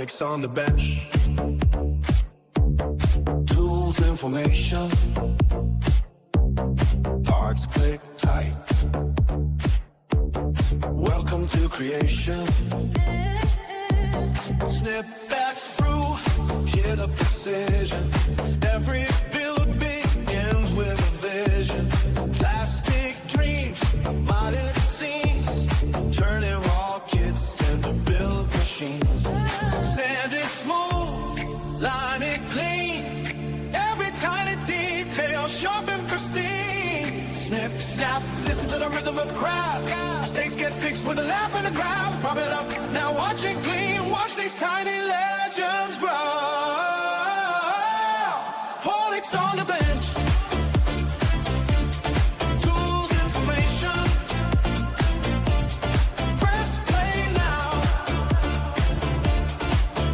Horlicks on the bench. Tools, information. Parts click tight. Welcome to creation. Snip back through, hear the precision. Every build begins with a vision. Plastic dreams, modded scenes, turning rockets into build machines. Sand it smooth, line it clean. Every tiny detail sharp and pristine. Snip, snap, listen to the rhythm of craft. Mistakes get fixed with a laugh and a grab. Prop it up, now watch it gleam. Watch these tiny legends grow. Horlicks on the bench. Tools, information. Press play now.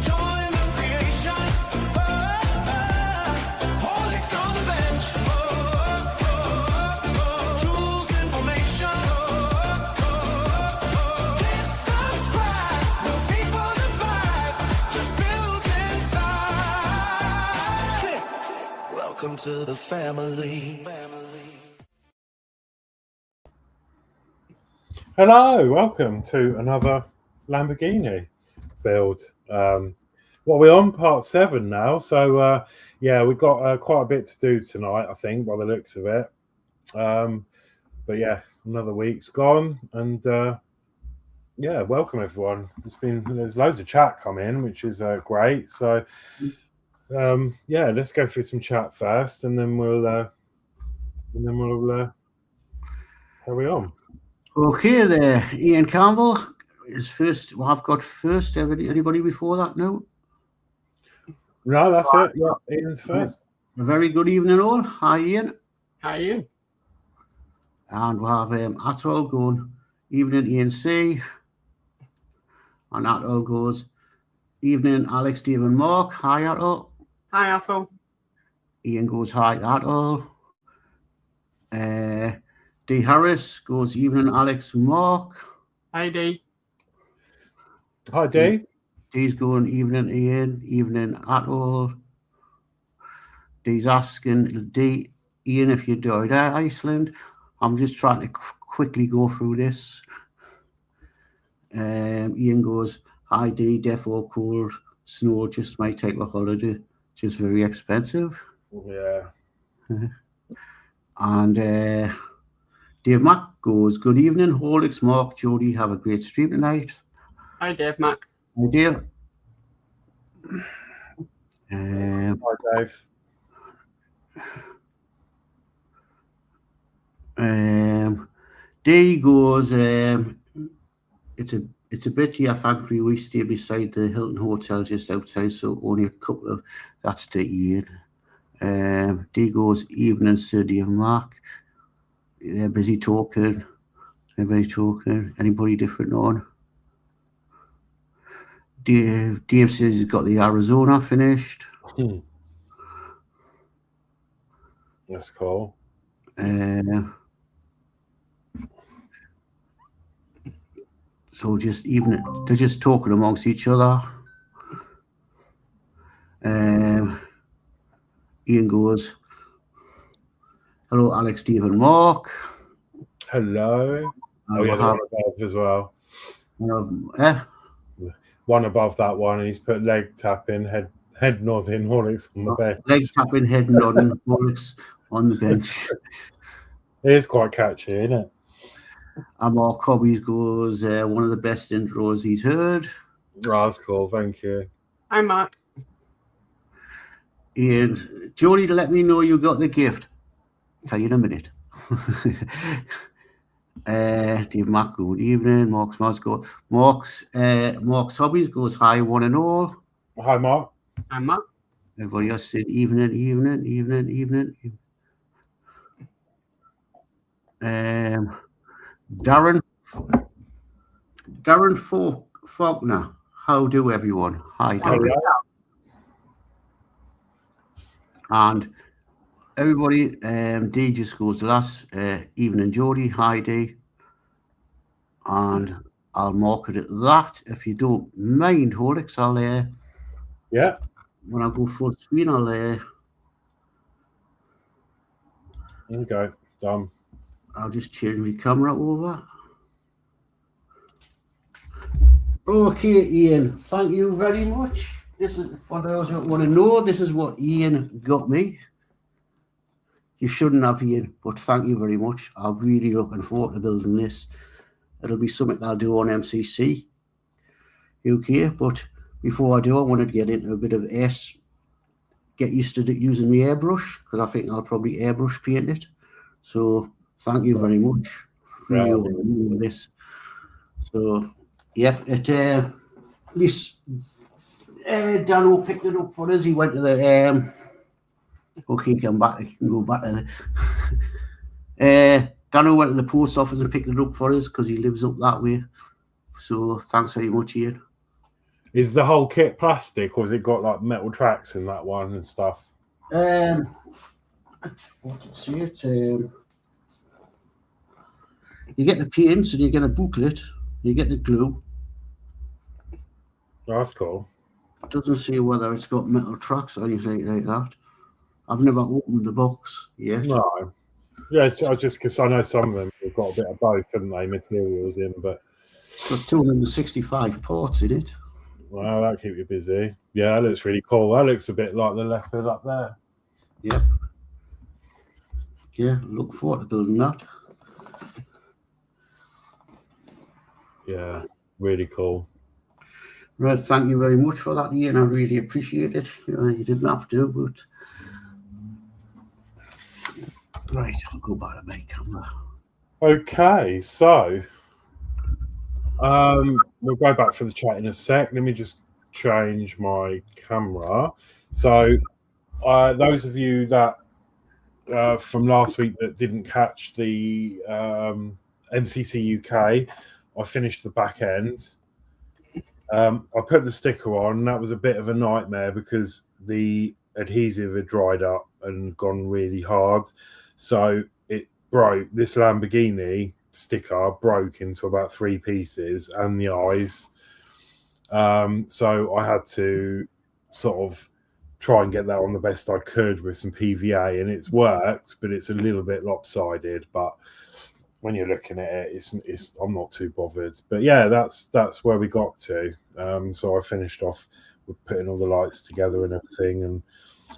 Join the creation. Horlicks on the bench. Tools, information. Hit subscribe. No fee for the vibe. Just build inside. Click. Welcome to the family. Hello, welcome to another Lamborghini build. What are we on? Part 7 now. So, yeah, we've got quite a bit to do tonight, I think, by the looks of it. But yeah, another week's gone, and yeah, welcome everyone. There's loads of chat come in, which is great. So, yeah, let's go through some chat first, and then we'll carry on. Okay, there, Ian Campbell is first. Well, I've got first. Anybody before that? No. No, that's it. Yeah, Ian's first. A very good evening, all. Hi, Ian. Hi, Ian. And we'll have Atul going. Evening, Ian C. And Atul goes. Evening, Alex, Stephen, Mark. Hi, Atul. Hi, Athol. Ian goes hi, Atul. D. Harris goes evening, Alex, Mark. Hi, D. Hi, D. D's going evening, Ian. Evening, Atul. D's asking D. Ian, if you died at Iceland. I'm just trying to quickly go through this. Ian goes, hi, D. Defo cold. Snow just my type of holiday. Just very expensive. Yeah. And Dave Mack goes, good evening, Horlicks, Mark, Jody, have a great stream tonight. Hi, Dave Mack. Hi, Dave. Hi, Dave. D goes, it's a bit, thankfully we stay beside the Hilton Hotel just outside, so only a couple of, that's to Ian. D goes, evening, Sir Dave Mark. They're busy talking. Everybody talking. Anybody different on? Dave says he's got the Arizona finished. That's cool. So just even they're just talking amongst each other. Ian goes, hello, Alex, Stephen, Mark. Hello. And Oh, yeah, we'll the have, one above as well. eh? One above that one, and he's put leg tapping, head nodding, Horlicks on the bench. Leg tapping, head nodding, Horlicks on the bench. It is quite catchy, isn't it? And Mark Hobbies goes, one of the best intros he's heard. Oh, that's cool. Thank you. Hi, Mark. And Jody, let me know you got the gift. Tell you in a minute. Dave Mack, good evening. Mark's Hobbies goes hi, one and all. Hi, Mark. Hi, Mark. Everybody else said evening. Darren Faulkner, how do everyone? Hi, Darren. And everybody, D just goes last. Evening, Jody. Hi, D. And I'll mark it at that. If you don't mind, Horlicks, I'll Yeah. When I go full screen, I'll Okay. Done. I'll just change my camera over. Okay, Ian, thank you very much. This is, for those that want to know, this is what Ian got me. You shouldn't have, Ian, but thank you very much. I'm really looking forward to building this. It'll be something I'll do on MCC UK, but before I do, I wanted to get into a bit of get used to using my airbrush, because I think I'll probably airbrush paint it. So thank you very much. Really overdoing this. So yeah, this Dano picked it up for us. He went to the okay, come back. I can go back to the Dano went to the post office and picked it up for us because he lives up that way. So thanks very much, Ian. Is the whole kit plastic, or has it got like metal tracks in that one and stuff? What did it say? You get the paints and you get a booklet. You get the glue. Oh, that's cool. It doesn't say whether it's got metal tracks or anything like that. I've never opened the box yet. No. Yeah, it's just because I know some of them have got a bit of both, haven't they, materials in, but It's got 265 parts in it. well, that'll keep you busy. Yeah, that looks really cool. That looks a bit like the leopard up there. Yep. Yeah, look forward to building that. Yeah, really cool. Right, thank you very much for that, Ian. I really appreciate it. You didn't have to, but right, I'll go back to my camera. Okay, so we'll go back for the chat in a sec. Let me just change my camera. So those of you that from last week that didn't catch the MCC UK, I finished the back end. I put the sticker on. That was a bit of a nightmare because the adhesive had dried up and gone really hard. So it broke. This Lamborghini sticker broke into about 3 pieces and the eyes. So I had to sort of try and get that on the best I could with some PVA, and it's worked, but it's a little bit lopsided. But when you're looking at it, it's I'm not too bothered. But yeah, that's where we got to. So I finished off with putting all the lights together and everything, and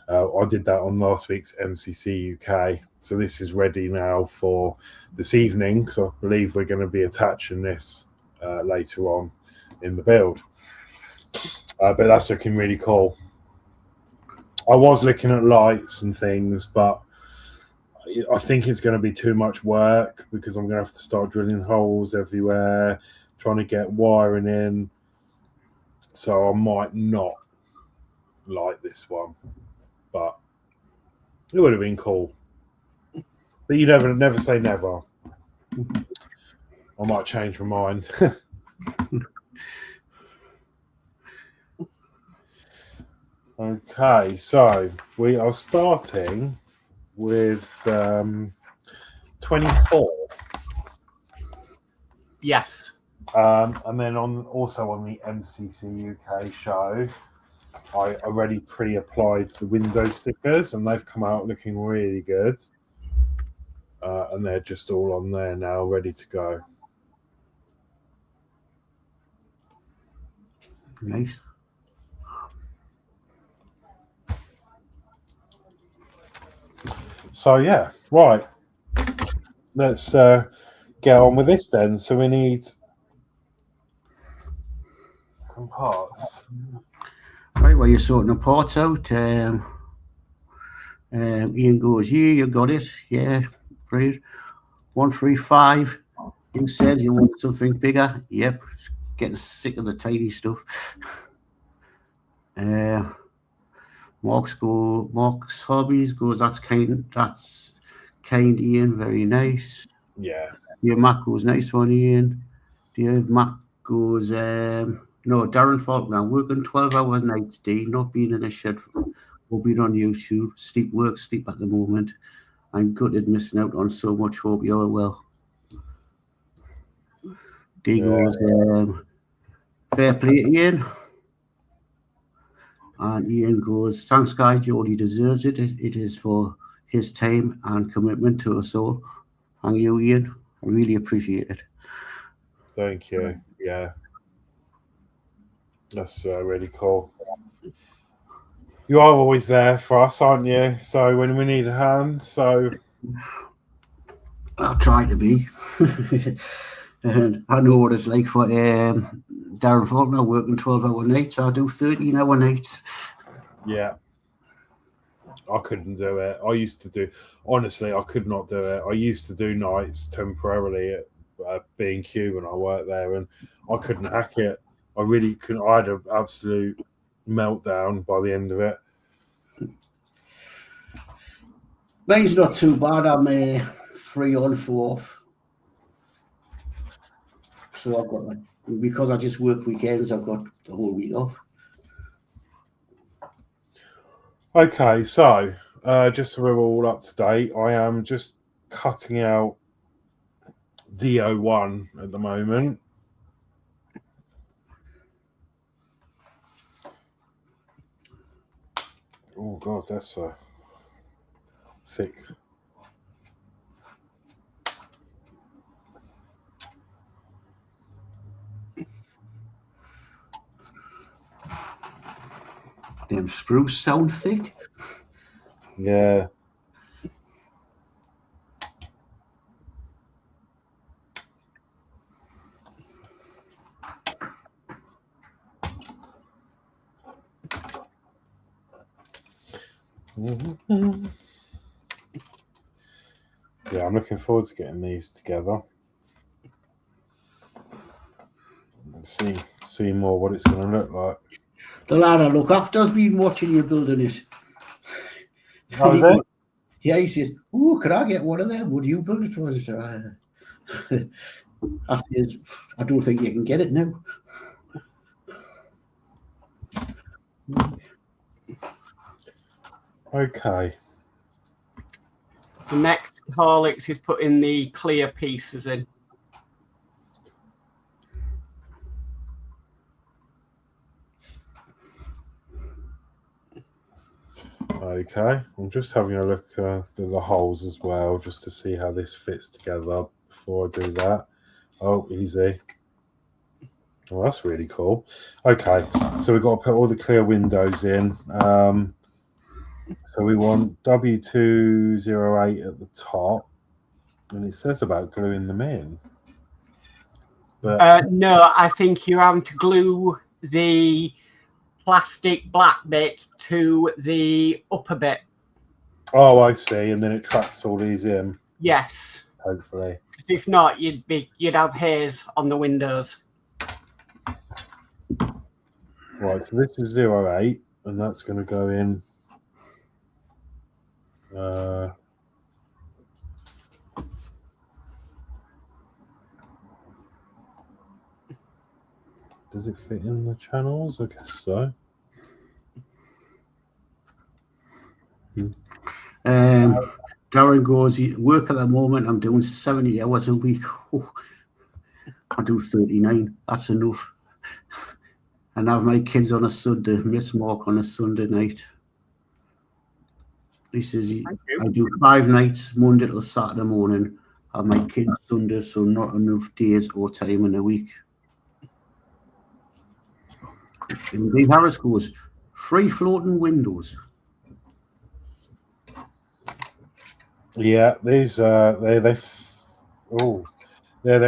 I did that on last week's MCC UK. So this is ready now for this evening, because I believe we're going to be attaching this later on in the build. But that's looking really cool. I was looking at lights and things, but I think it's going to be too much work because I'm going to have to start drilling holes everywhere, trying to get wiring in. So I might not like this one, but it would have been cool. But you never say never. I might change my mind. Okay, so we are starting with 24. Yes. And then also on the MCC UK show, I already pre-applied the window stickers, and they've come out looking really good. And they're just all on there now, ready to go. Nice. So yeah, right. Let's get on with this then. So we need some parts. Right, well, you're sorting the parts out. Ian goes, yeah, you got it. Yeah, great. 135. You said you want something bigger. Yep, getting sick of the tiny stuff. Mark's hobbies goes, that's kind, Ian, very nice. Yeah. Yeah, Matt goes, nice one, Ian. Matt goes, no, Darren Faulkner, working 12 hours nights day, not being in a shed, or being on YouTube, sleep at the moment. I'm gutted missing out on so much. Hope you're well. D goes, fair play, Ian. And Ian goes, thanks, Guy. Jody deserves it. It is for his time and commitment to us all. Thank you, Ian. I really appreciate it. Thank you. Yeah. That's really cool. You are always there for us, aren't you? So when we need a hand, so I'll try to be. And I know what it's like for Darren Faulkner working 12-hour nights. I do 13-hour nights. yeah. I couldn't do it. I used to do, honestly, I could not do it. I used to do nights temporarily at B&Q when I worked there, and I couldn't hack it. I really couldn't. I had an absolute meltdown by the end of it. Mine's not too bad. I'm 3 on 4 off. So I've got, because I just work weekends, I've got the whole week off. Okay, so just so we're all up to date, I am just cutting out DO1 at the moment. Oh God, that's thick. Them spruce sound thick. Yeah. Yeah, I'm looking forward to getting these together and see more what it's going to look like. The lad I look after's been watching you building it. How is it? Yeah, he says, "Oh, could I get one of them? Would you build it for us?" I says, "I don't think you can get it now." Okay. The next Horlicks is putting the clear pieces in. Okay, I'm just having a look at the holes as well, just to see how this fits together before I do that. Oh, easy. Well, that's really cool. Okay, so we've got to put all the clear windows in. So we want W208 at the top, and it says about gluing them in. But No, I think you're having to glue the plastic black bit to the upper bit. oh, I see, and then it traps all these in, Yes. hopefully. If not, you'd have hairs on the windows. Right, so this is 08, and that's going to go in. Does it fit in the channels? I guess so. Darren goes, "Work at the moment. I'm doing 70 hours a week. Oh, I do 39. That's enough. And have my kids on a Sunday. Miss Mark on a Sunday night." He says, "I do 5 nights, Monday till Saturday morning. Have my kids Sunday, so not enough days or time in a week." And Dave Harris goes, "Free floating windows." Yeah, these they're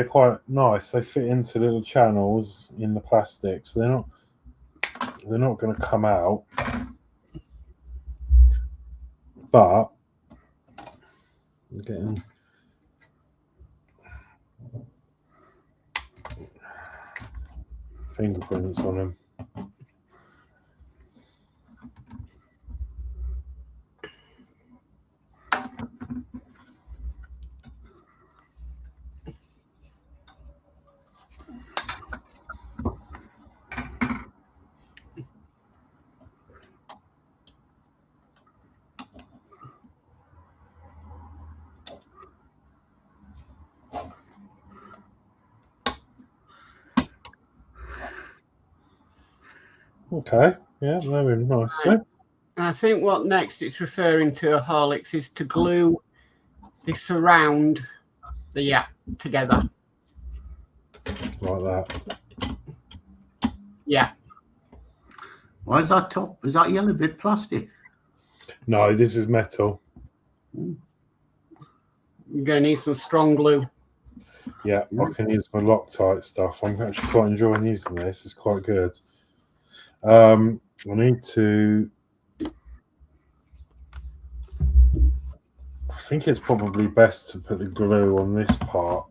quite nice. They fit into little channels in the plastic, so they're not going to come out. But I'm getting fingerprints on them. Okay. Yeah, very nice. Right. And I think what next it's referring to a Horlicks is to glue the surround together. Like that. Yeah. Why is that top? Is that yellow bit plastic? No, this is metal. You're going to need some strong glue. Yeah, I can use my Loctite stuff. I'm actually quite enjoying using this. It's quite good. I need to. I think it's probably best to put the glue on this part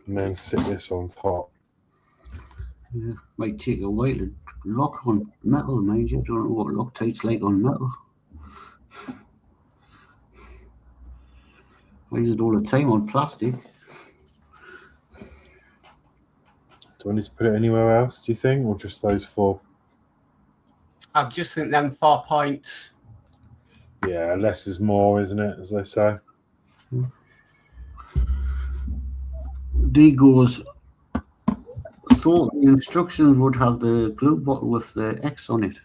and then sit this on top. Yeah, might take a while to lock on metal, mind you. I don't know what Loctite's like on metal. I use it all the time on plastic. Do I need to put it anywhere else, do you think, or just those 4? I just think them 4 points. Yeah, less is more, isn't it, as they say? D goes, thought the instructions would have the glue bottle with the X on it.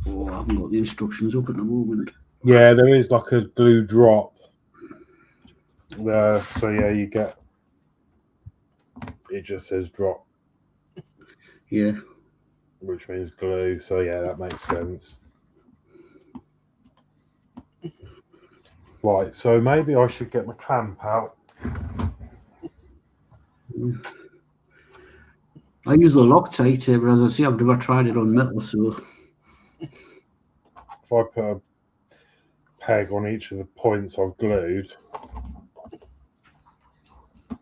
Oh, I haven't got the instructions up at the moment. Yeah, there is like a glue drop there. So, yeah, you get... It just says drop. Yeah. Which means glue. So, yeah, that makes sense. Right, so maybe I should get my clamp out. I use the Loctite, but as I say, I've never tried it on metal, so... If I put a peg on each of the points I've glued... I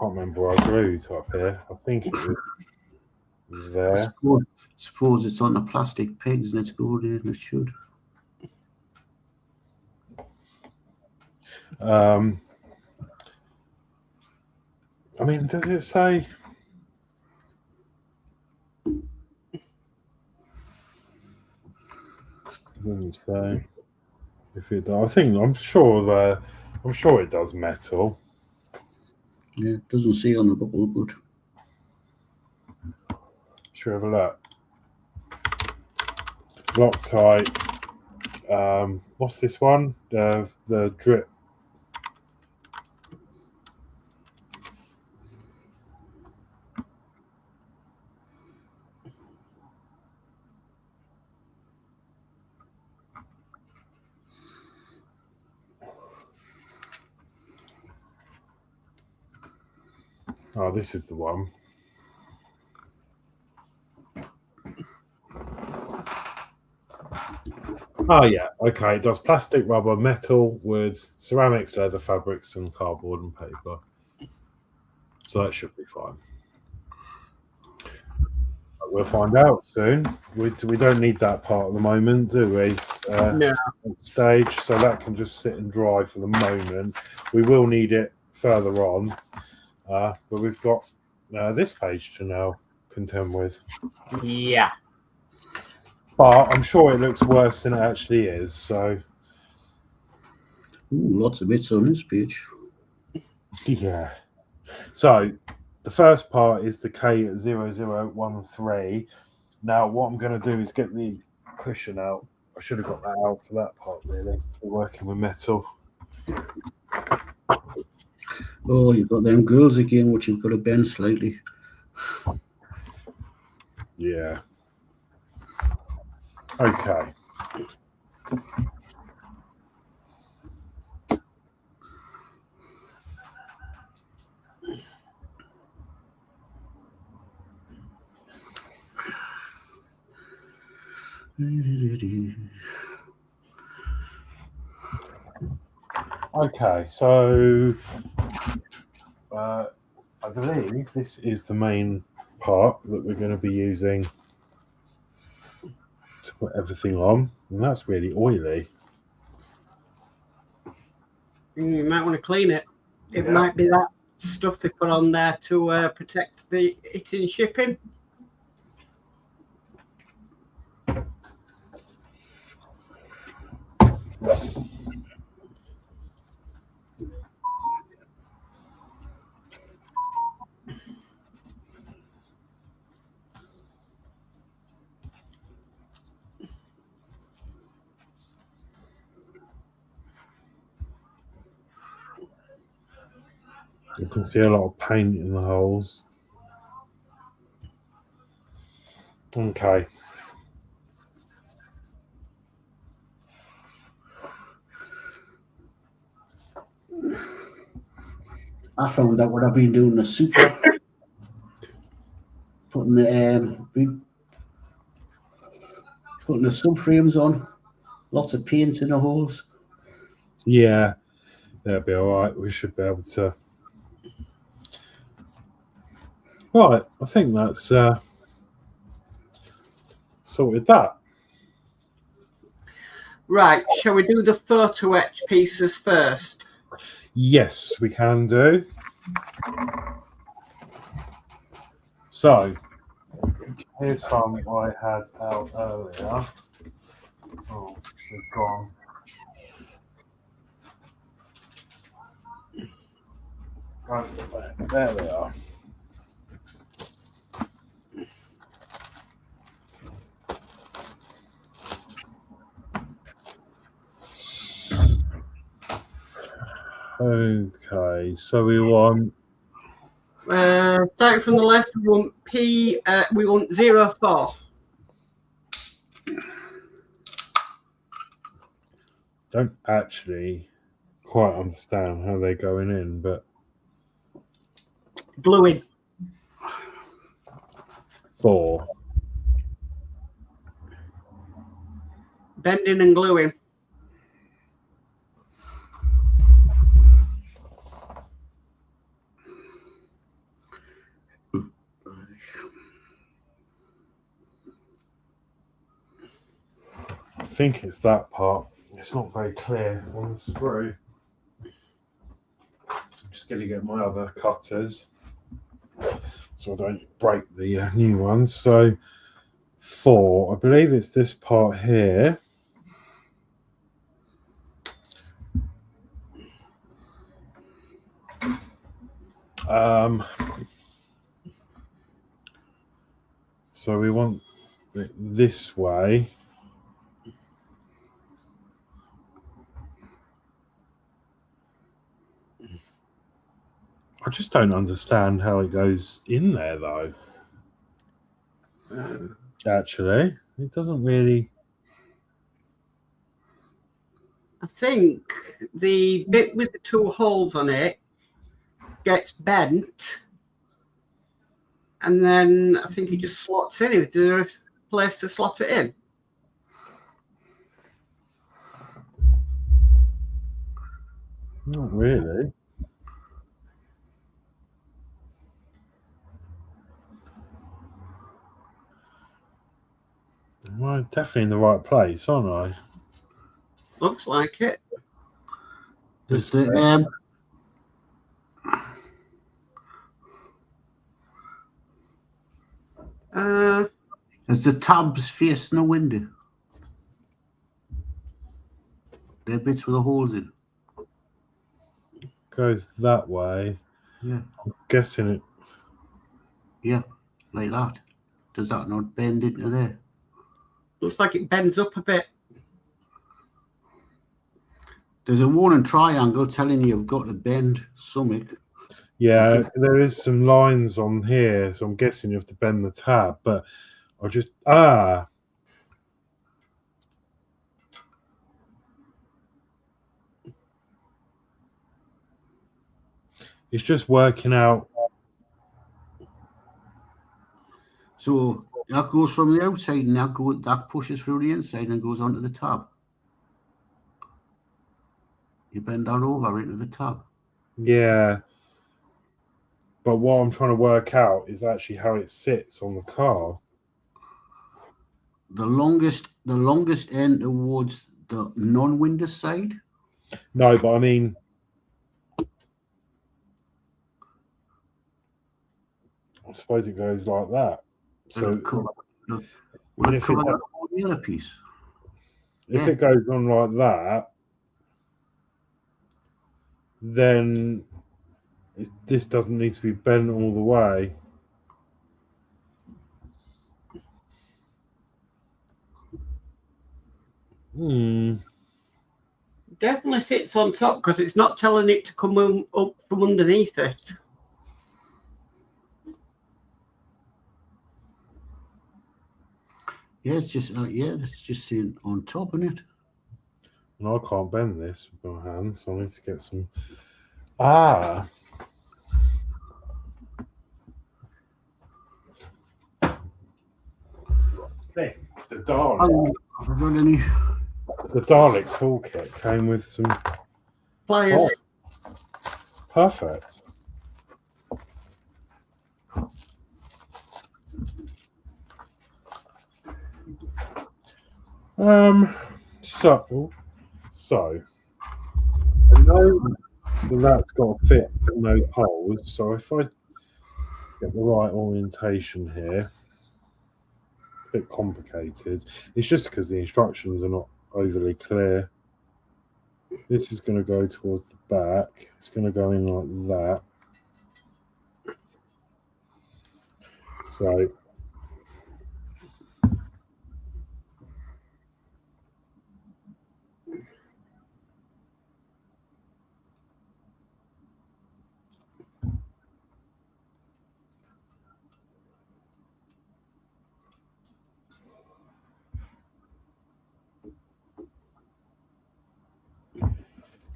can't remember where I glued up here. I think it was there. I suppose it's on the plastic pegs and it's going in, it should. I mean, does it say? It doesn't say. If it does, I'm sure it does metal. Yeah, it doesn't say on the bubble, but Should we have a look? Loctite. What's this one? The drip. Oh, this is the one. Oh, yeah. Okay. It does plastic, rubber, metal, wood, ceramics, leather, fabrics, and cardboard and paper. So that should be fine. We'll find out soon. We don't need that part at the moment, do we? No. Stage, so that can just sit and dry for the moment. We will need it further on, but we've got this page to now contend with. Yeah. But I'm sure it looks worse than it actually is. So, lots of bits on this page. yeah. So, the first part is the K0013. Now, what I'm going to do is get the cushion out. I should have got that out for that part, really. We're working with metal. Oh, you've got them girls again, which you've got to bend slightly. Yeah. Okay. Okay, so I believe this is the main part that we're going to be using to put everything on, and that's really oily. You might want to clean it. It might be that stuff they put on there to protect it in shipping. You can see a lot of paint in the holes. Okay. I found out what I've been doing the Supra. Putting the subframes on. Lots of paint in the holes. Yeah, that'll be all right. We should be able to. Right, I think that's sorted that. Right, shall we do the photo etch pieces first? Yes, we can do. So, here's some I had out earlier. Oh, they've gone. There they are. Okay, so we want Starting from the left, we want we want 04. don't actually quite understand how they're going in, but Gluing. 4. Bending and gluing. I think it's that part. It's not very clear on the sprue. I'm just going to get my other cutters so I don't break the new ones. So 4, I believe it's this part here. So we want it this way. I just don't understand how it goes in there, though. Actually, it doesn't really. I think the bit with the 2 holes on it gets bent, and then I think it just slots in. Is there a place to slot it in? Not really. Well, definitely in the right place, aren't I? Looks like it. Does This way. the tabs facing the window? They're bits with the holes in. Goes that way. Yeah. I'm guessing it. Yeah, like that. Does that not bend into there? Looks like it bends up a bit. There's a warning triangle telling you you've got to bend something. Yeah, there is some lines on here, so I'm guessing you have to bend the tab. But I just it's just working out. So that goes from the outside and that pushes through the inside and goes onto the tab. You bend that over into the tab. Yeah. But what I'm trying to work out is actually how it sits on the car. The longest end towards the non-window side. No, but I mean, I suppose it goes like that. So Will it cover the other piece? If it goes on like that, then this doesn't need to be bent all the way. Definitely sits on top because it's not telling it to come up from underneath it. Yeah, it's just sitting on top, isn't it? And I can't bend this with my hands, so I need to get some. Ah. Thing. The Dalek. Have I got any? The Dalek toolkit came with some. Pliers. Oh, perfect. So I know that's got to fit in those holes. So if I get the right orientation here, a bit complicated. It's just because the instructions are not overly clear. This is going to go towards the back. It's going to go in like that. So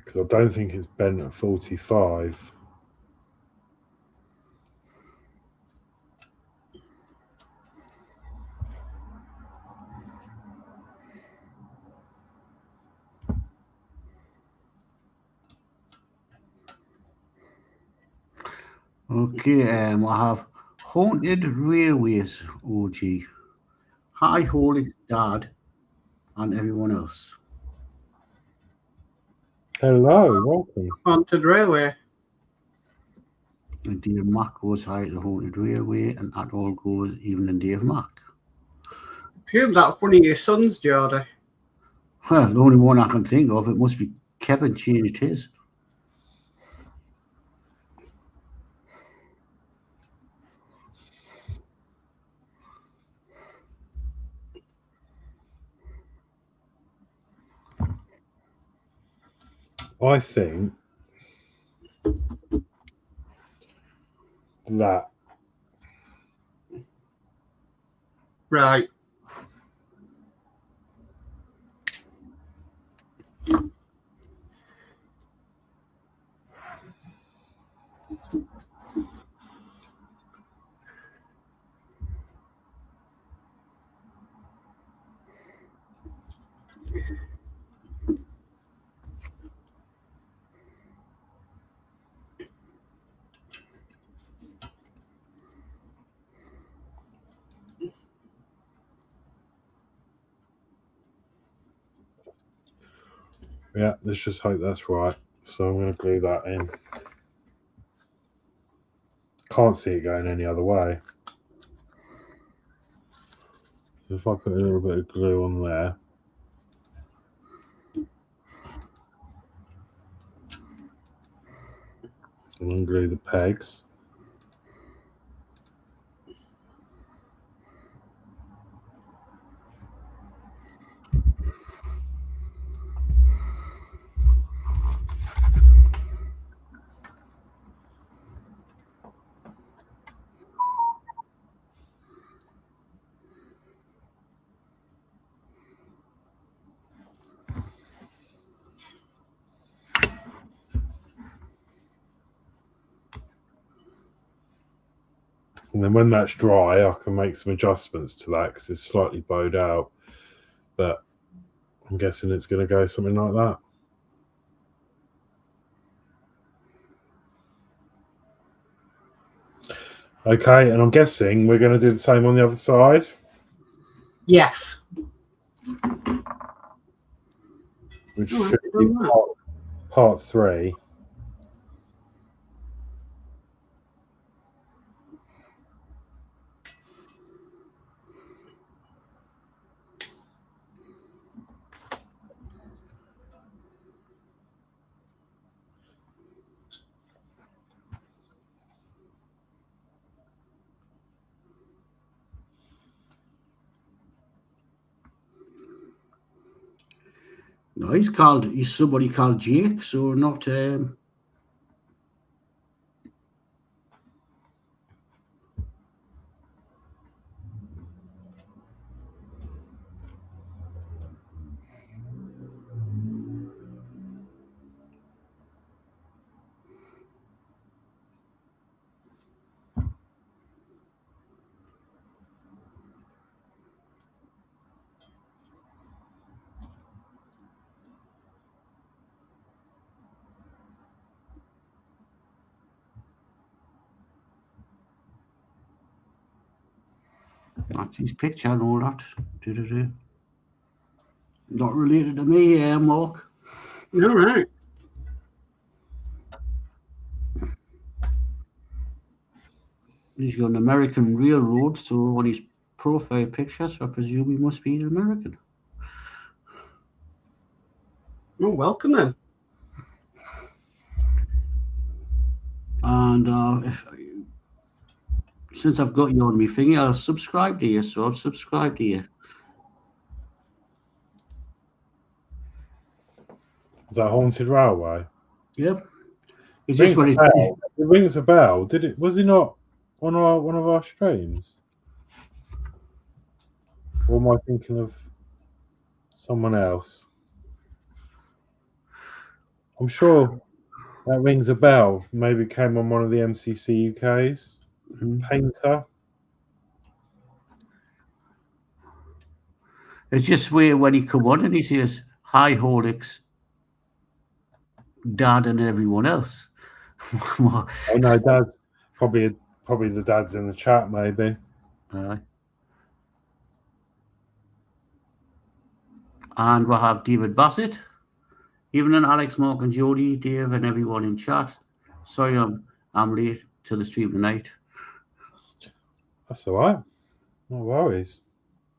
because I don't think it's bent at 45. Okay, I have Haunted Railways OG. Hi, Horlixs, Dad, and everyone else. Hello, welcome. Haunted Railway. And Dave Mack goes hi to the Haunted Railway, and that all goes even in Dave Mack. Presume that's one of your sons, Geordie. Well, the only one I can think of, it must be Kevin changed his. I think that Right. yeah, let's just hope that's right. So I'm going to glue that in. Can't see it going any other way. If I put a little bit of glue on there. And unglue the pegs. And then when that's dry, I can make some adjustments to that because it's slightly bowed out. But I'm guessing it's going to go something like that. Okay, and I'm guessing we're going to do the same on the other side. Yes. Which Oh, should I've be done that. part 3. No, he's somebody called Jake, so not that's his picture and all that. Do-do-do. Not related to me, Mark. All right. He's got an American Railroad, so on his profile picture, so I presume he must be an American. Oh, welcome then. And since I've got you on my finger, I'll subscribe to you, so I've subscribed to you. Is that Haunted Railway? Yep. It's Rings just when a it's bell. It rings a bell. Did it? Was he not on one of our streams? Or am I thinking of someone else? I'm sure that rings a bell. Maybe came on one of the MCC UK's. Painter. It's just weird when he come on and he says, "Hi, Horlixs, Dad, and everyone else." Oh no, Dad. Probably the dad's in the chat, maybe. And we'll have David Bassett, evening Alex, Mark, and Jody, Dave, and everyone in chat. Sorry, I'm late to the stream tonight. That's all right. No worries.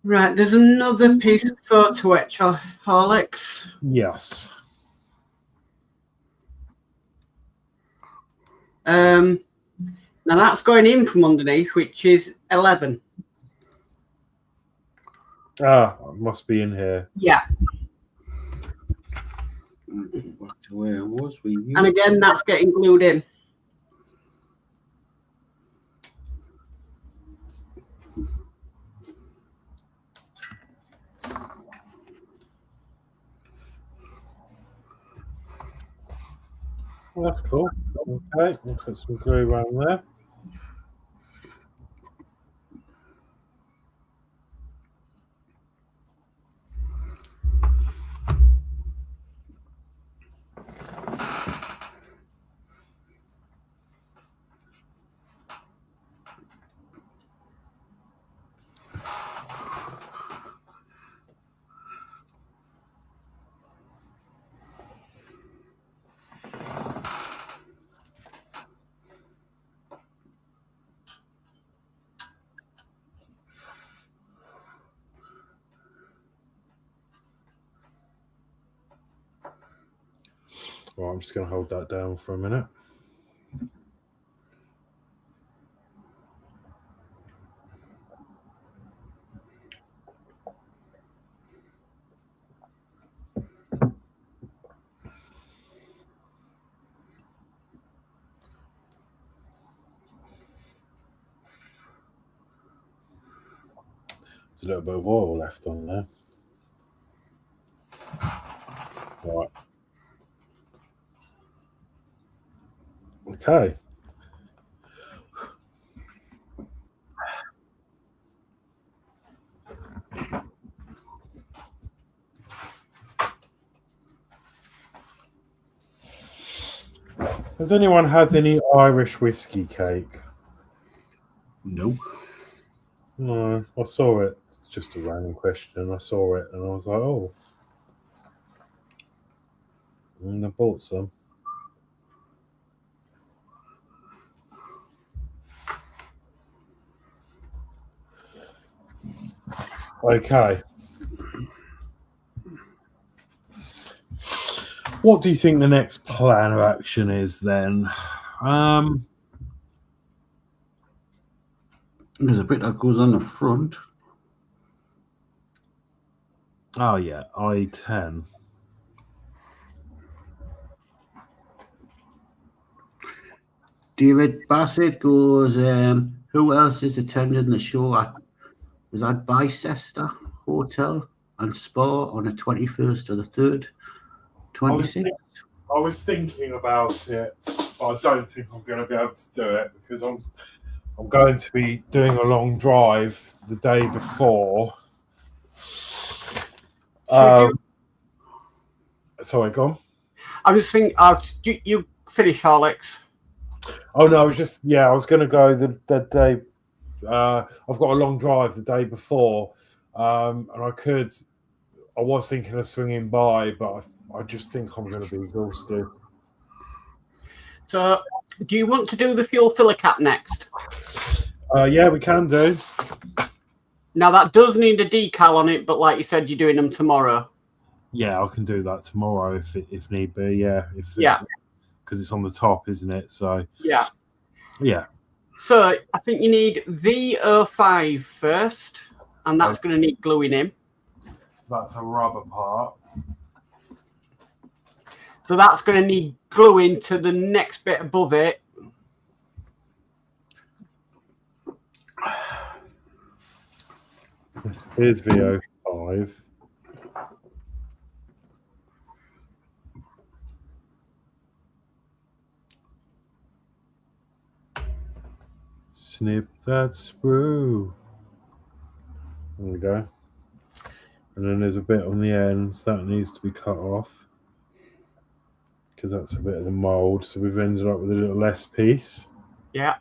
Right, there's another piece of photo etch, Horlicks. Yes. Now that's going in from underneath, which is 11. Ah, must be in here. Yeah. Back to where I was with you. And again, that's getting glued in. Well, that's cool. Okay, we'll put some glue around there. Well, I'm just going to hold that down for a minute. There's a little bit of oil left on there. Right. Okay. Has anyone had any Irish whiskey cake? No. No, I saw it. It's just a random question. I saw it and I was like, oh. And I bought some. Okay. What do you think the next plan of action is then? There's a bit that goes on the front. Oh yeah, I-10. David Bassett goes, who else is attending the show at, is that Bicester Hotel and Spa on the 21st or the 3rd, 26th? I was thinking about it, but I don't think I'm going to be able to do it because I'm going to be doing a long drive the day before. Sorry, go on. I was thinking, you finish, Horlicks. Oh no, I was going to go the day. I've got a long drive the day before, and I was thinking of swinging by, but I just think I'm going to be exhausted. So, do you want to do the fuel filler cap next? Yeah, we can do. Now, that does need a decal on it, but like you said, you're doing them tomorrow. Yeah, I can do that tomorrow if need be. Yeah, because it's on the top, isn't it? So yeah. So I think you need VO5 first, and that's going to need gluing in. That's a rubber part. So that's going to need gluing to the next bit above it. Here's VO5. Snip that sprue. There we go. And then there's a bit on the ends that needs to be cut off because that's a bit of the mold. So we've ended up with a little less piece. Yeah.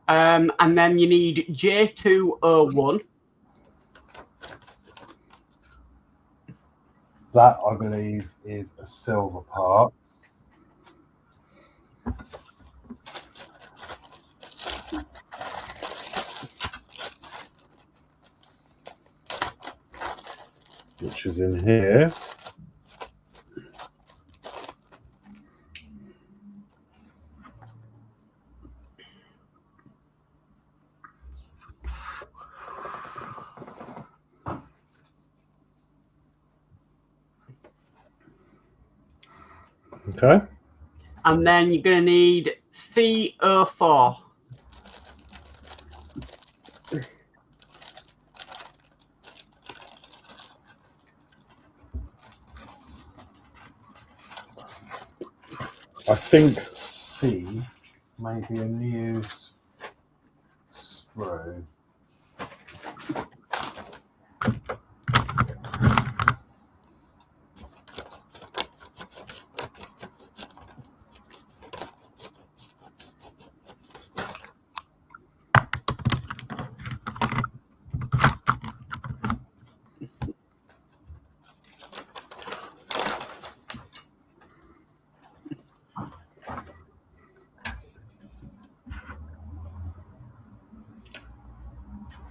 And then you need J201. That, I believe, is a silver part. Which is in here. Okay. And then you're going to need CO4. I think C may be a new sprue.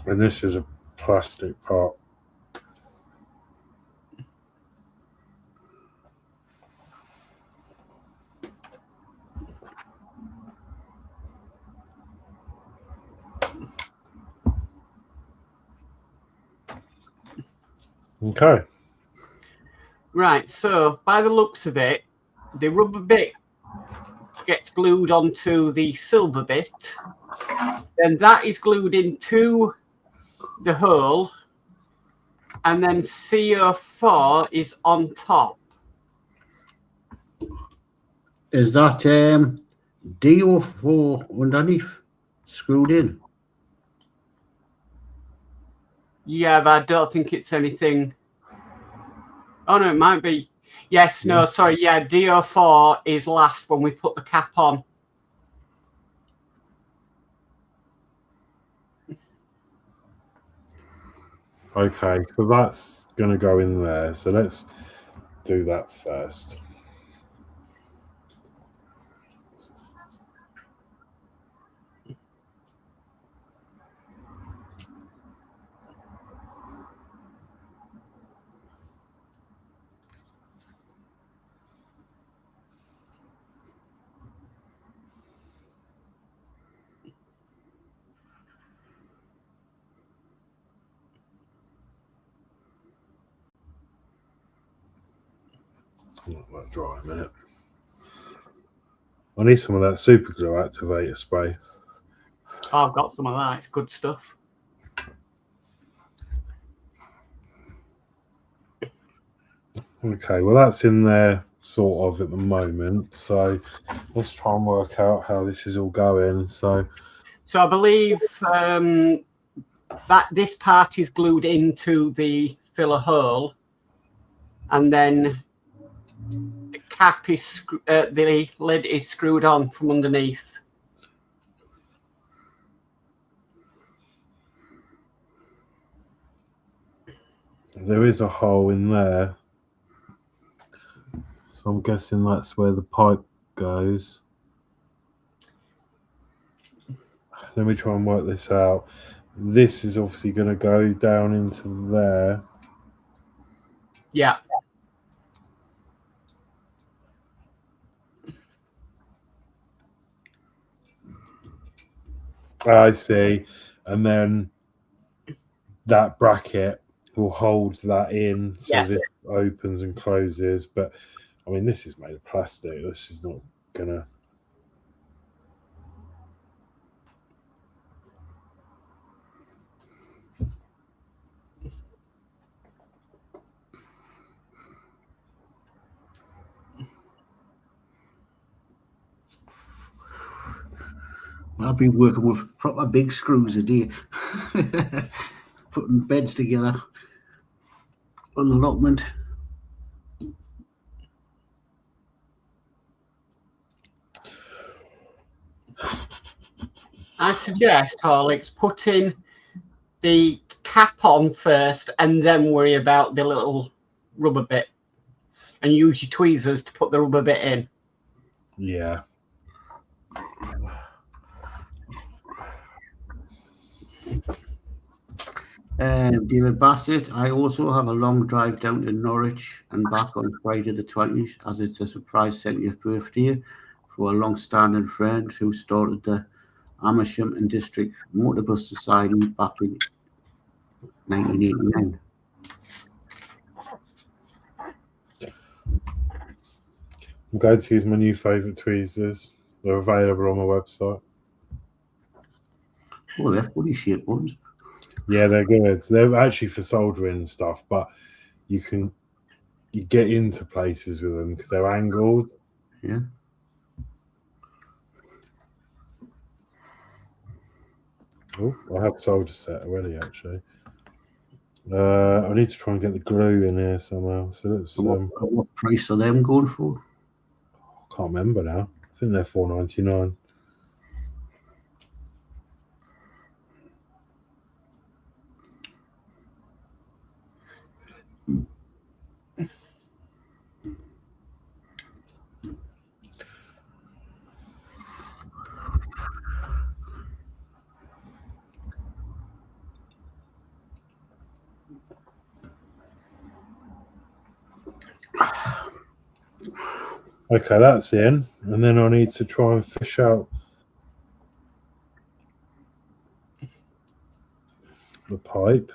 And this is a plastic part. Okay. Right, so by the looks of it, the rubber bit gets glued onto the silver bit. Then that is glued into the hole. And then CO4 is on top. Is that DO4 underneath screwed in? Yeah, but I don't think it's anything. Oh, no, it might be. Yes, no, sorry. Yeah, DO4 is last when we put the cap on. Okay, so that's going to go in there. So let's do that first. Let that dry a minute. I need some of that super glue activator spray. I've got some of that. It's good stuff. Okay, well that's in there sort of at the moment. So let's try and work out how this is all going. So I believe that this part is glued into the filler hole, and then the cap is the lid is screwed on from underneath. there is a hole in there. So I'm guessing that's where the pipe goes. Let me try and work this out. This is obviously going to go down into there. Yeah. I see. And then that bracket will hold that in, so Yes. this opens and closes. But I mean, this is made of plastic. This is not gonna. I've been working with proper big screws a day, putting beds together on allotment. I suggest, Horlicks, putting the cap on first and then worry about the little rubber bit, and use your tweezers to put the rubber bit in. Yeah. David Bassett, I also have a long drive down to Norwich and back on Friday the 20th, as it's a surprise 70th birthday for a long-standing friend who started the Amersham and District Motorbus Society back in 1989. I'm going to use my new favourite tweezers. They're available on my website. Oh, they're funny shaped ones. Yeah, they're good. They're actually for soldering and stuff, but you get into places with them because they're angled. Yeah. Oh, I have a solder set already, actually. I need to try and get the glue in here somehow. So let's. What price are them going for? I can't remember now. I think they're $4.99. Okay, that's in, and then I need to try and fish out the pipe,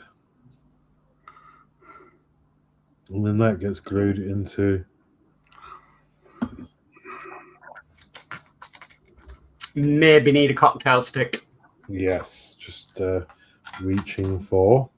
and then that gets glued into. Maybe need a cocktail stick. Yes, just reaching for.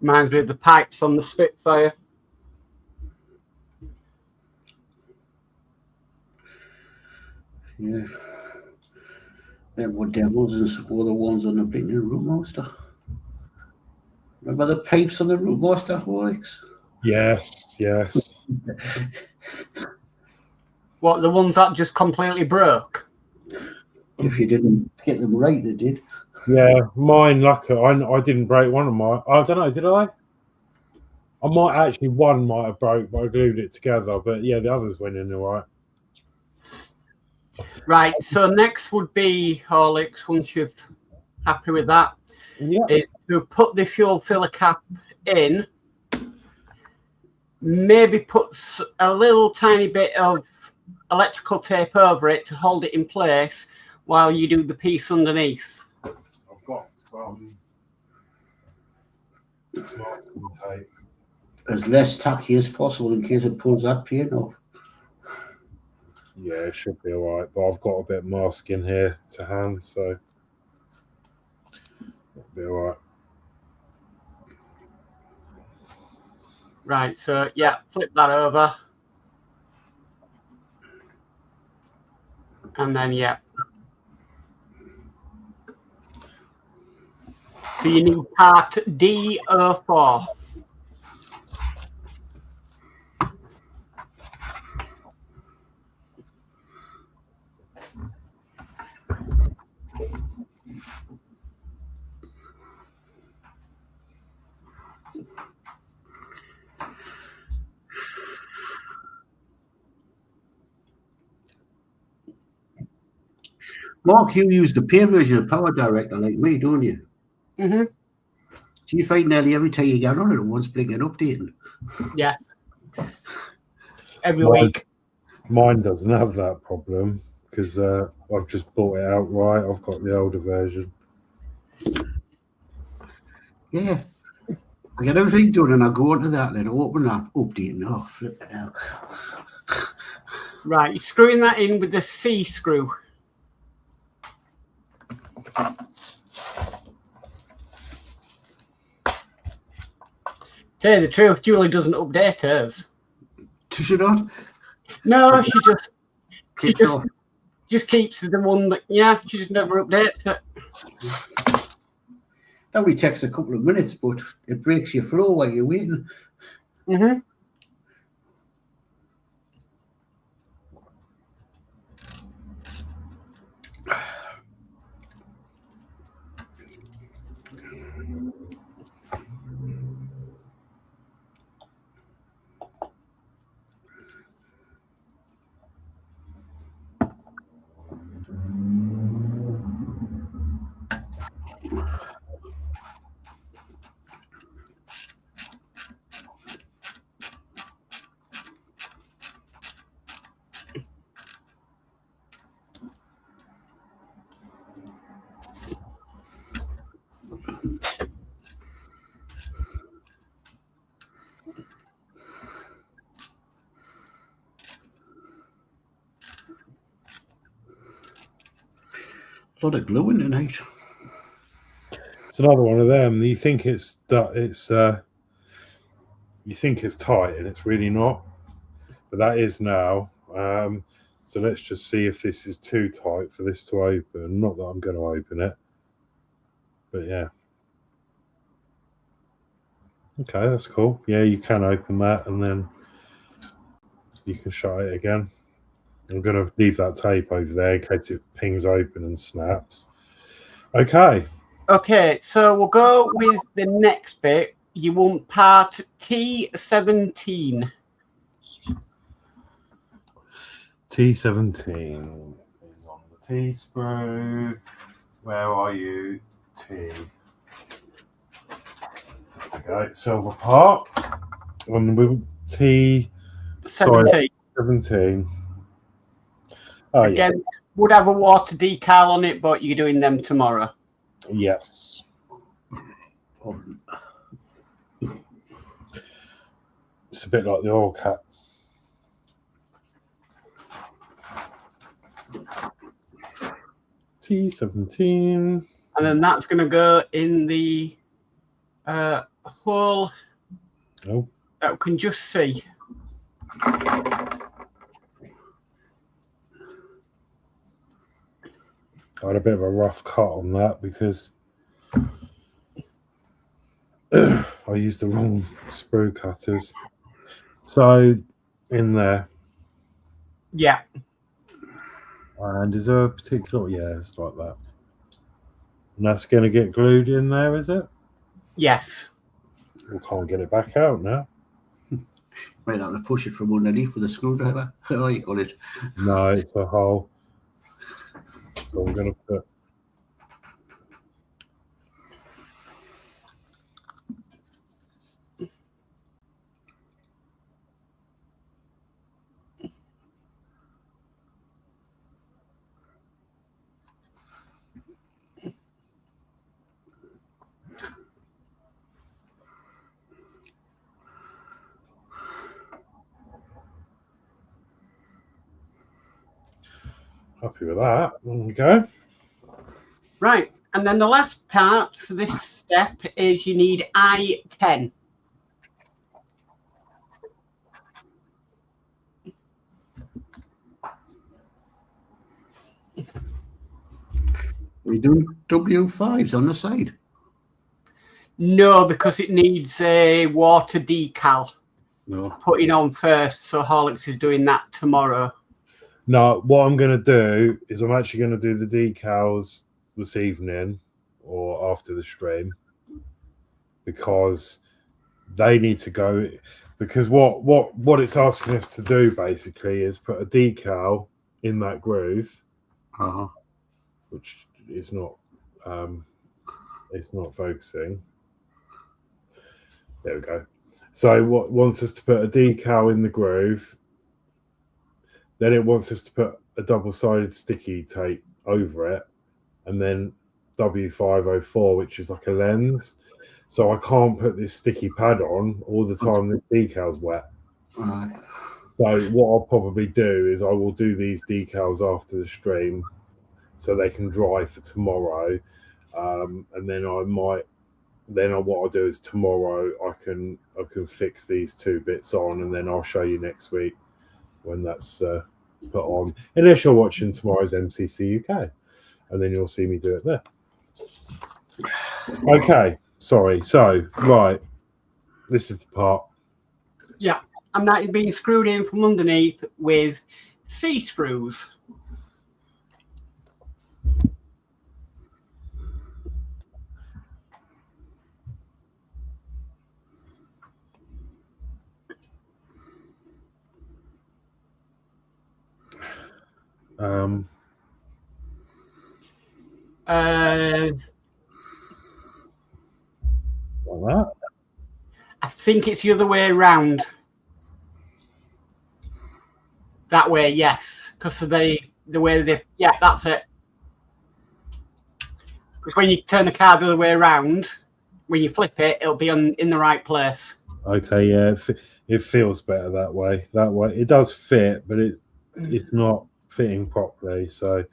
Reminds me of the pipes on the Spitfire. Yeah. Them were devils and some other ones on the Blinking Rootmaster. Remember the pipes on the Rootmaster, Horlicks? Yes, yes. What, the ones that just completely broke? If you didn't get them right, they did. Yeah, mine, lucky. I didn't break one of mine. I don't know, did I? I might actually, one might have broke, but I glued it together. But yeah, the others went in all right. Right, so next would be, Horlicks, once you're happy with that, Yeah. is to put the fuel filler cap in, maybe put a little tiny bit of electrical tape over it to hold it in place while you do the piece underneath. I've got some masking tape. As less tacky as possible in case it pulls that pin off. Yeah, it should be all right. But I've got a bit of mask in here to hand, so it'll be all right. Right, so yeah, flip that over. And then, yeah. So you need part D04. Mark, you use the pay version of Power Director like me, don't you? Mm-hmm. Do you find nearly every time you get on it, it wants blinking updating? Yes. Every week. Mine doesn't have that problem because I've just bought it outright. I've got the older version. Yeah. I get everything done and I go into that, then open that, updating. Oh, flip it out. Right, you're screwing that in with the C screw. Tell you the truth, Julie doesn't update hers. Does she not? No, she Clips off. just keeps the one that, yeah, she just never updates it. That only takes a couple of minutes, but it breaks your flow while you're waiting. Mm-hmm. A lot of gluing tonight. It's another one of them. You think it's tight and it's really not, but that is now. So let's just see if this is too tight for this to open. Not that I'm going to open it, but yeah. Okay, that's cool. Yeah, you can open that and then you can shut it again. I'm going to leave that tape over there in case it pings open and snaps. Okay. Okay, so we'll go with the next bit. You want part T17. T17 is on the T screw. Where are you? T. Okay, silver part. On the T. 17. 17. Oh, Again, yeah. would have a water decal on it, but you're doing them tomorrow. Yes. It's a bit like the oil cap. T17. And then that's going to go in the hole Oh. that we can just see. I had a bit of a rough cut on that because I used the wrong sprue cutters. So in there. Yeah. And is there a particular? Yeah, it's like that. And that's going to get glued in there, is it? Yes. We can't get it back out now. Might have to push it from underneath with a screwdriver. Oh, you got it. No, it's a hole. So we're going to put. Happy with that. There we go. Right, and then the last part for this step is you need I-10. We doing W5s on the side? No, because it needs a water decal No. putting on first, so Horlicks is doing that tomorrow. No, what I'm going to do is I'm actually going to do the decals this evening or after the stream, because they need to go. Because what it's asking us to do basically is put a decal in that groove, Uh-huh. which is not it's not focusing. There we go. So what wants us to put a decal in the groove, then it wants us to put a double-sided sticky tape over it, and then W504, which is like a lens. So I can't put this sticky pad on all the time the decal's wet. Right. So what I'll probably do is I will do these decals after the stream so they can dry for tomorrow. And then what I'll do is tomorrow I can fix these two bits on, and then I'll show you next week when that's put on. Unless you're watching tomorrow's MCC UK, and then you'll see me do it there. Okay, sorry. So right, this is the part. Yeah, and that is being screwed in from underneath with C screws. Like that. I think it's the other way around. That way, yes, because of the way they. Yeah, that's it. Because when you turn the card the other way around, when you flip it, it'll be in the right place. Okay, yeah, it feels better that way. That way, it does fit, but it's not fitting properly. So,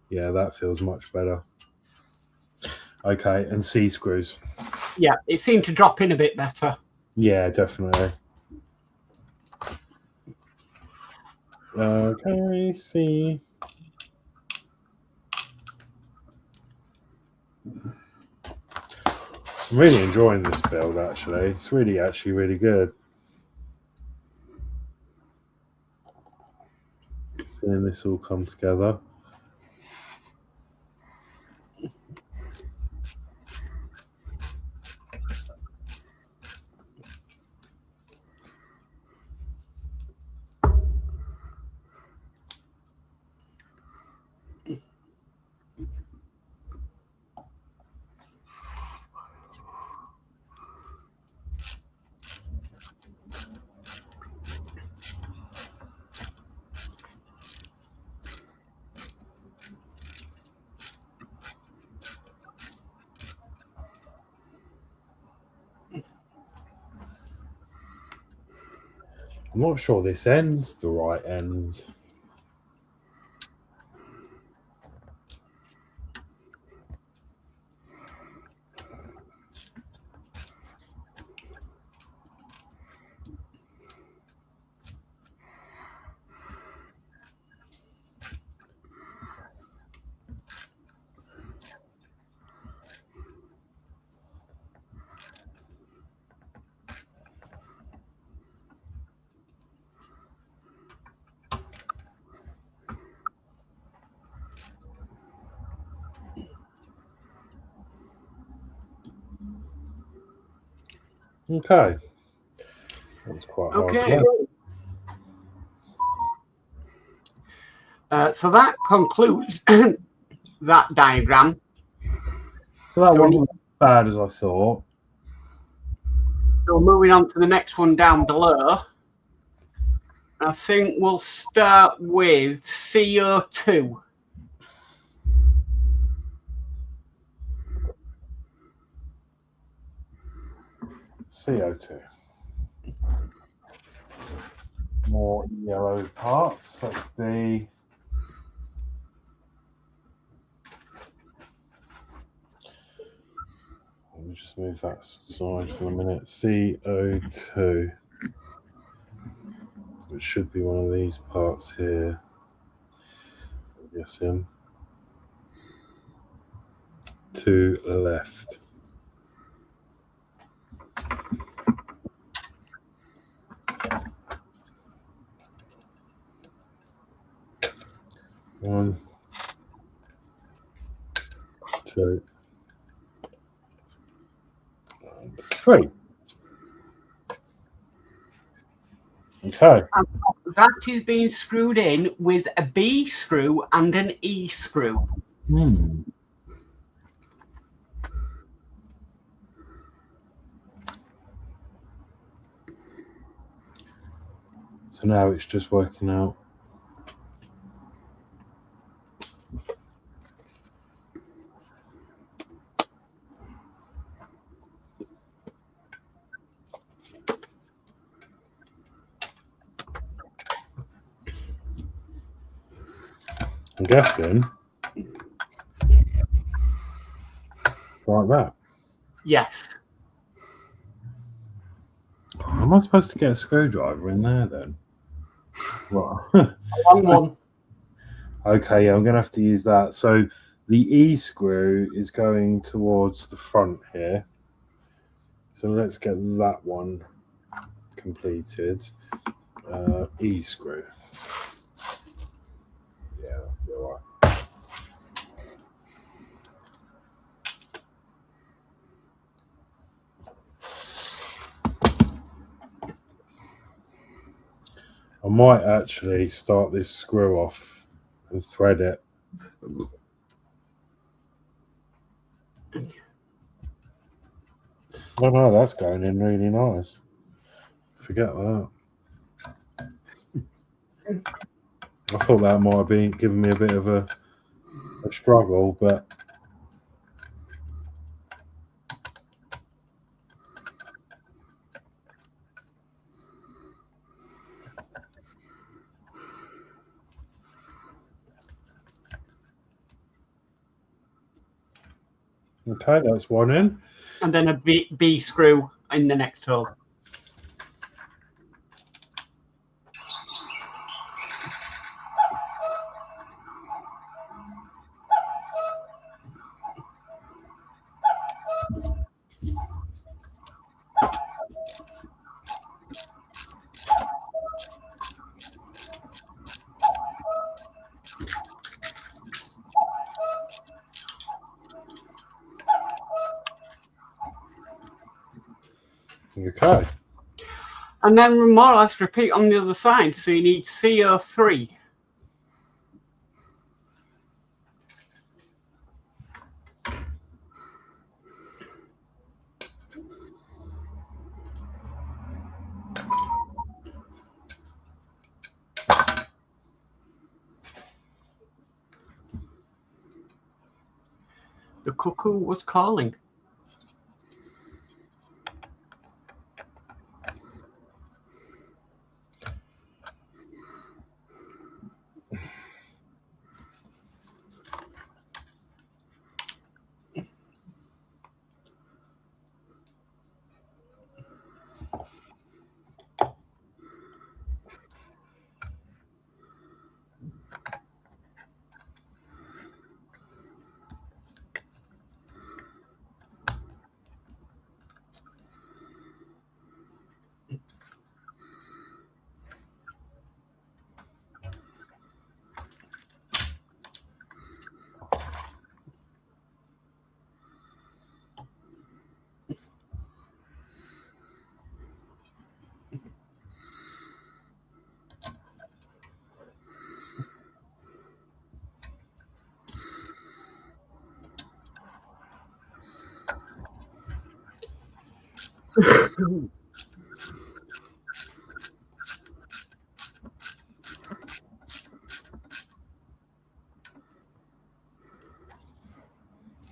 yeah, that feels much better. Okay, and C screws. Yeah, it seemed to drop in a bit better. Yeah, definitely. Okay, C. I'm really enjoying this build, actually. It's really good. Seeing this all come together. I'm not sure this end's the right end. Okay. That's quite hard. Okay. So that concludes that diagram. So that So wasn't as bad as I thought. So moving on to the next one down below. I think we'll start with CO2. CO2. More yellow parts. That's the just move that aside for a minute. CO2. It should be one of these parts here. Yes, him. To left. One, two, and three. Okay. That is being screwed in with a B screw and an E screw. So now it's just working out. I'm guessing like that. Yes. Am I supposed to get a screwdriver in there then? Well, Long one. okay, yeah, I'm going to have to use that. So the E screw is going towards the front here. So let's get that one completed. E screw. Yeah, you're right. I might actually start this screw off and thread it. Oh no, that's going in really nice. Forget that. I thought that might have been giving me a bit of a struggle, but okay, that's one in. And then a B screw in the next hole. Okay. And then more or less repeat on the other side. So you need CO3. The cuckoo was calling.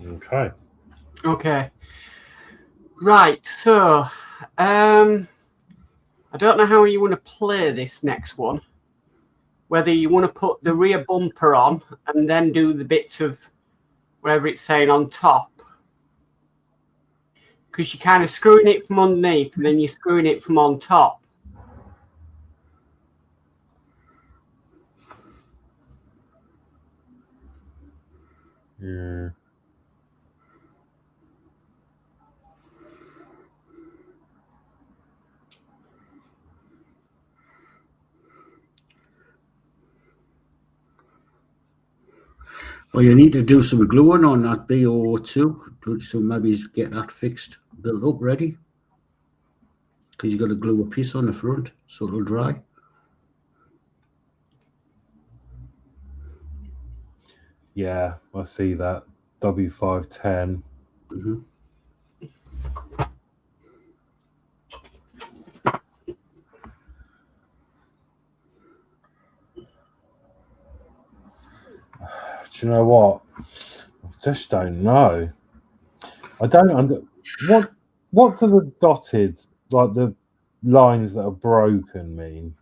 Okay. Okay. Right. So, I don't know how you want to play this next one. Whether you want to put the rear bumper on and then do the bits of whatever it's saying on top. because you're kind of screwing it from underneath and then you're screwing it from on top. Yeah. Well, you need to do some gluing on that BO2 to maybe get that fixed, built up, ready. Because you've got to glue a piece on the front so it'll dry. Yeah, I see that. W510. Mm-hmm. Do you know what? I just don't know. I don't under what do the dotted, like the lines that are broken, mean?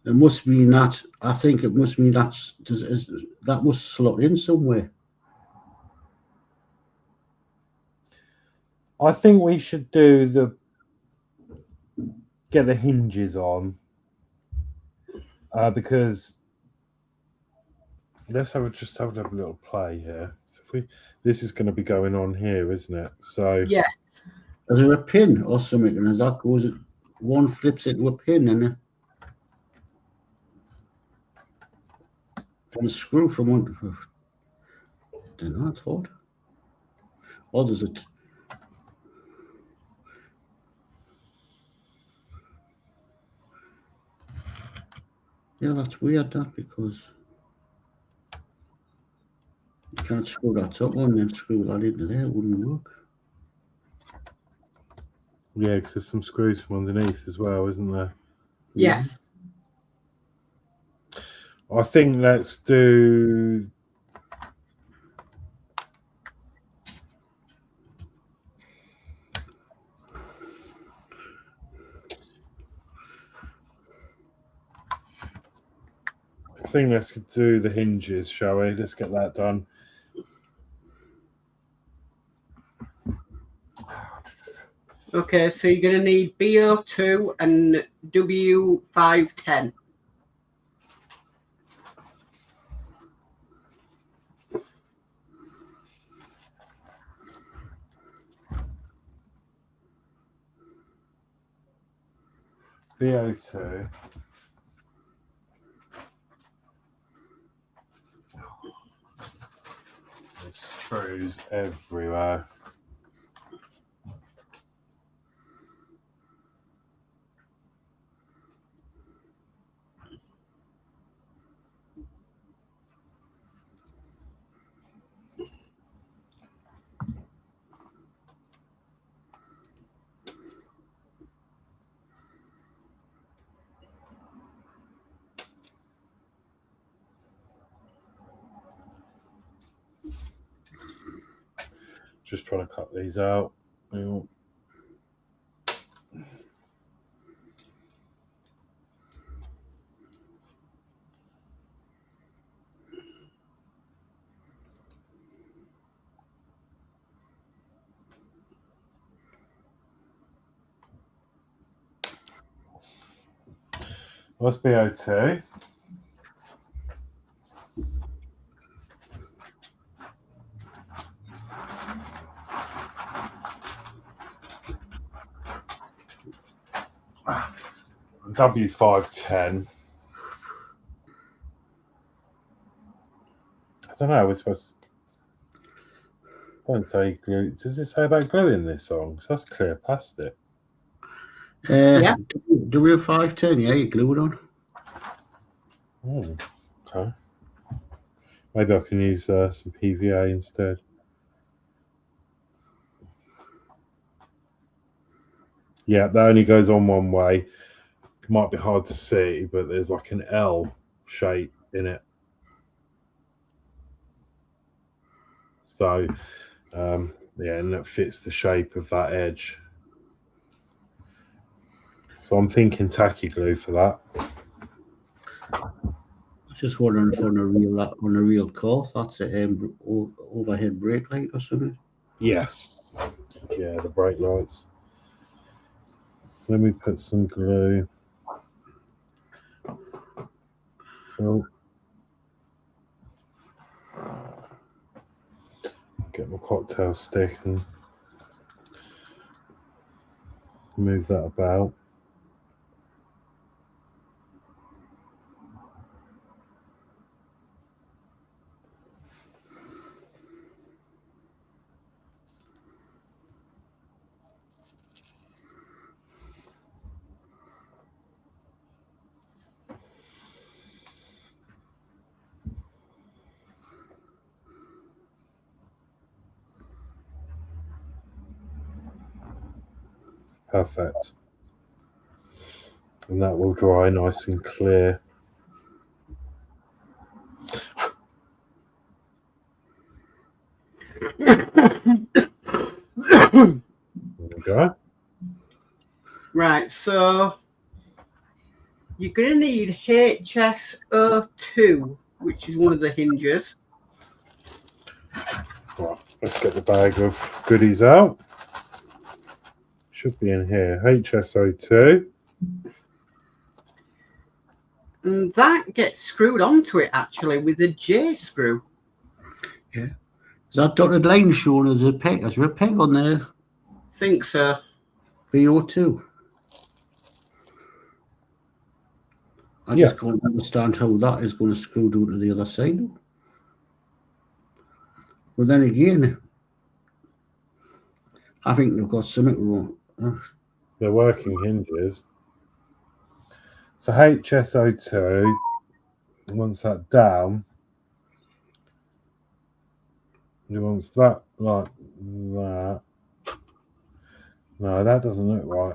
It must mean that, I think it must mean that must slot in somewhere. I think we should do get the hinges on because let's just have a little play here. So this is going to be going on here, isn't it? So Yeah. Is there a pin or something? And as that goes, one flips into a pin and a screw from one. I don't know, that's odd. Or does it? Yeah, that's weird, that, because you can't screw that top one and then screw that into there. It wouldn't work. yeah, because there's some screws from underneath as well, isn't there? Yes. I think let's do. I think let's do the hinges, shall we? Let's get that done. Okay, so you're going to need BO2 and W510. BO2. There's screws everywhere. Just trying to cut these out. What's BO2? W510. I don't know. We're supposed to. Don't say glue. Does it say about glue in this song? So that's clear plastic. Yeah. W510, yeah, you glue it on. Oh, okay. Maybe I can use some PVA instead. Yeah, that only goes on one way. It might be hard to see, but there's like an L shape in it. So, yeah, and that fits the shape of that edge. So I'm thinking tacky glue for that. Just wondering if on a real course that's a overhead brake light or something. Yes. Yeah, the brake lights. Let me put some glue. Oh. Get my cocktail stick and move that about. Perfect. And that will dry nice and clear. There we go. Right, so you're going to need HSO2, which is one of the hinges. Right, let's get the bag of goodies out. Should be in here. HSO2. And that gets screwed onto it, actually, with a J screw. Yeah. Is that dotted line shown as a peg? Is there a peg on there? Think so. VO2. I just can't understand how that is going to screw down to the other side. But then again, I think they've got something wrong. They're working hinges. So HSO2, once that down, he wants that like that. No, that doesn't look right.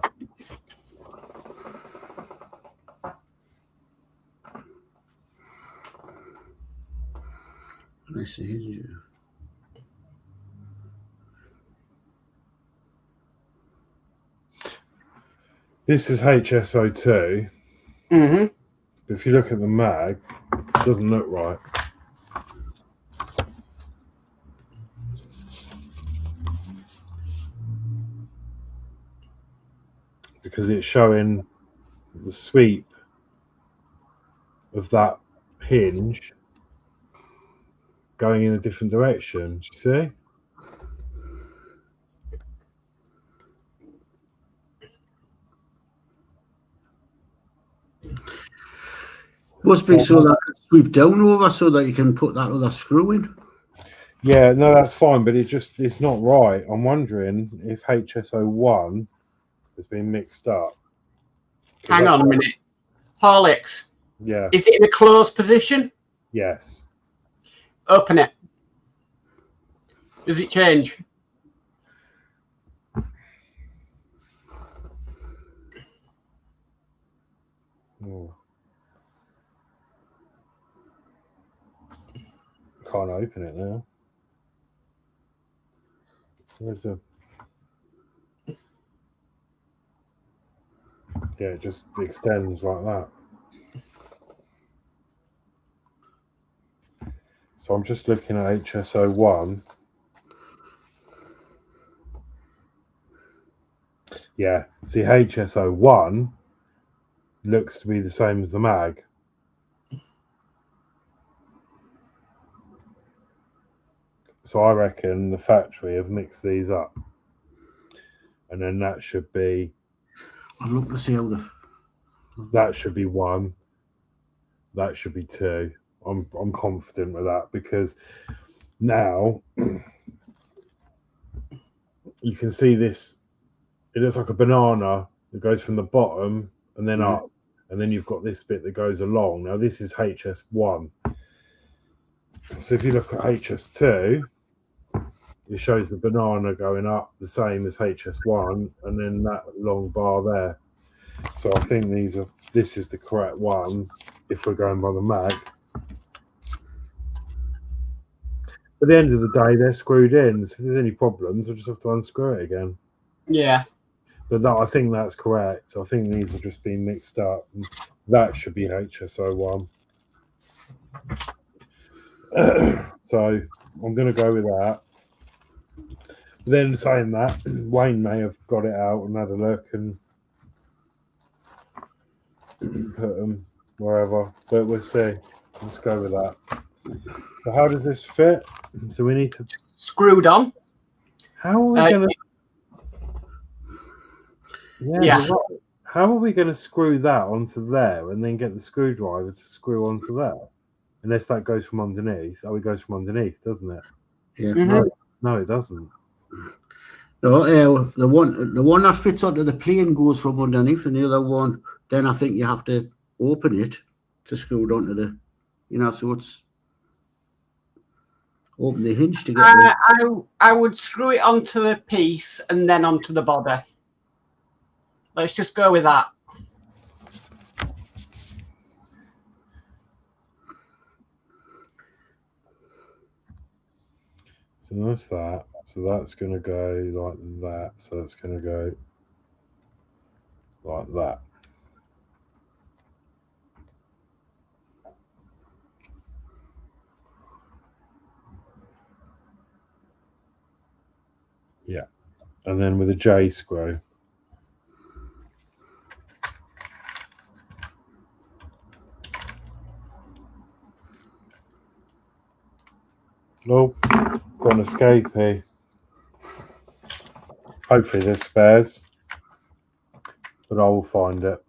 Let's see. This is HSO2. Mm-hmm. But if you look at the mag, it doesn't look right. Because it's showing the sweep of that hinge going in a different direction. Do you see? Must be so that it sweep down over so that you can put that other screw in. Yeah, no, that's fine, but it's not right. I'm wondering if HSO1 has been mixed up. Hang on a minute. Horlicks. Yeah. Is it in a closed position? Yes. Open it. Does it change? Oh. Can't open it now. Where's the... Yeah, it just extends like that. So I'm just looking at HSO1. Yeah, see, HSO1 looks to be the same as the mag. So I reckon the factory have mixed these up. And then that should be... I'd look to see how the... That should be 1. That should be 2. I'm confident with that because now you can see this. It looks like a banana that goes from the bottom and then up, and then you've got this bit that goes along. Now this is HS1. So if you look at HS2, it shows the banana going up the same as HS1, and then that long bar there. So I think this is the correct one if we're going by the mag. At the end of the day, they're screwed in. So if there's any problems, we'll just have to unscrew it again. Yeah. But I think that's correct. So I think these have just been mixed up. That should be HSO1. So I'm going to go with that. Then saying that, Wayne may have got it out and had a look and put them wherever, but we'll see. Let's go with that. So how does this fit? So we need to. Screwed on. How are we going to? Yeah. Right. How are we going to screw that onto there and then get the screwdriver to screw onto there? Unless that goes from underneath. Oh, it goes from underneath, doesn't it? Yeah. Mhm. No, it doesn't. No, the one that fits onto the plane goes from underneath, and the other one, then I think you have to open it to screw it onto the, so it's open the hinge to get the. I would screw it onto the piece and then onto the body. Let's just go with that. So that's that. So that's going to go like that. So it's going to go like that. Yeah. And then with a J screw. Oh, got an escapee. Hopefully there's spares, but I will find it.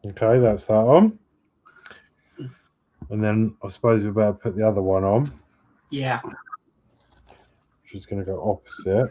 Okay, that's that on. And then I suppose we better put the other one on. Yeah. Which is going to go opposite.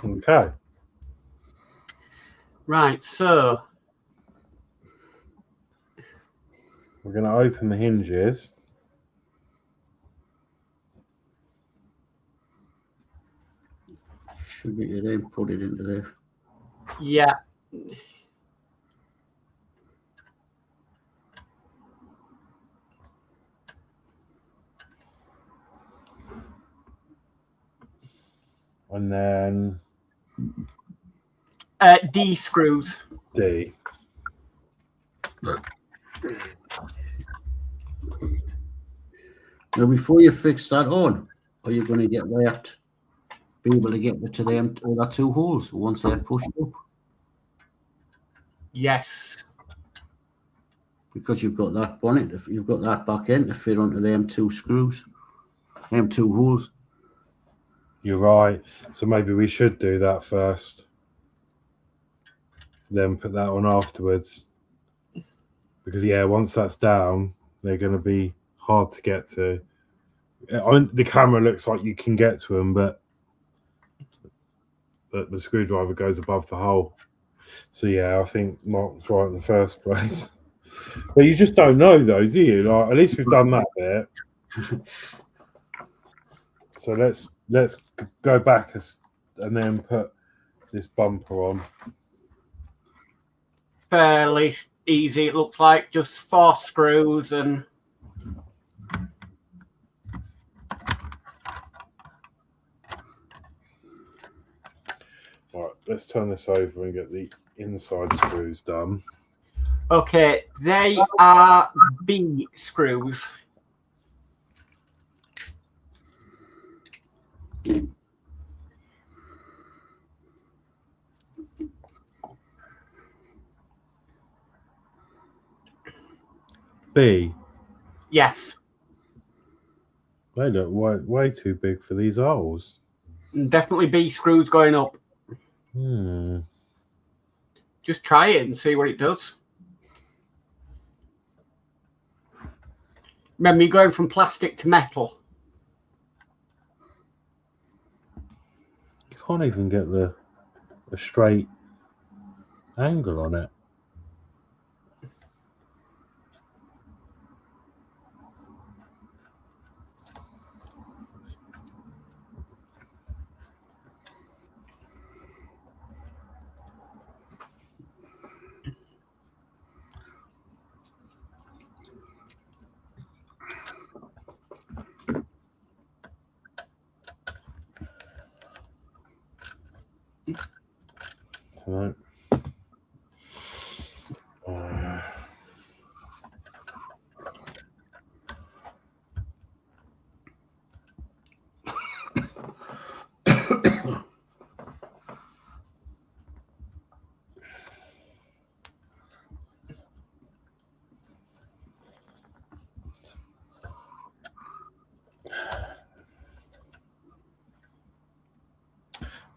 Okay. Right, so We're going to open the hinges. Should get your name, put it into there. yeah. And then D screws. D. Now, before you fix that on, are you going to get that, be able to get it to them, all that 2 holes once they're pushed up? Yes. Because you've got that bonnet, you've got that back end to fit onto them 2 screws, them 2 holes. You're right. So maybe we should do that first. Then put that on afterwards. Because, yeah, once that's down, they're going to be hard to get to. The camera looks like you can get to them, but the screwdriver goes above the hole. So, yeah, I think Mark's right in the first place. But you just don't know, though, do you? Like, at least we've done that bit. So let's go back and then put this bumper on. Fairly easy, it looks like. Just 4 screws and... Right, let's turn this over and get the inside screws done. Okay, they are B screws. B? Yes. They look way too big for these holes. Definitely B screws going up. Just try it and see what it does. Remember, you're going from plastic to metal. You can't even get a straight angle on it. Right. I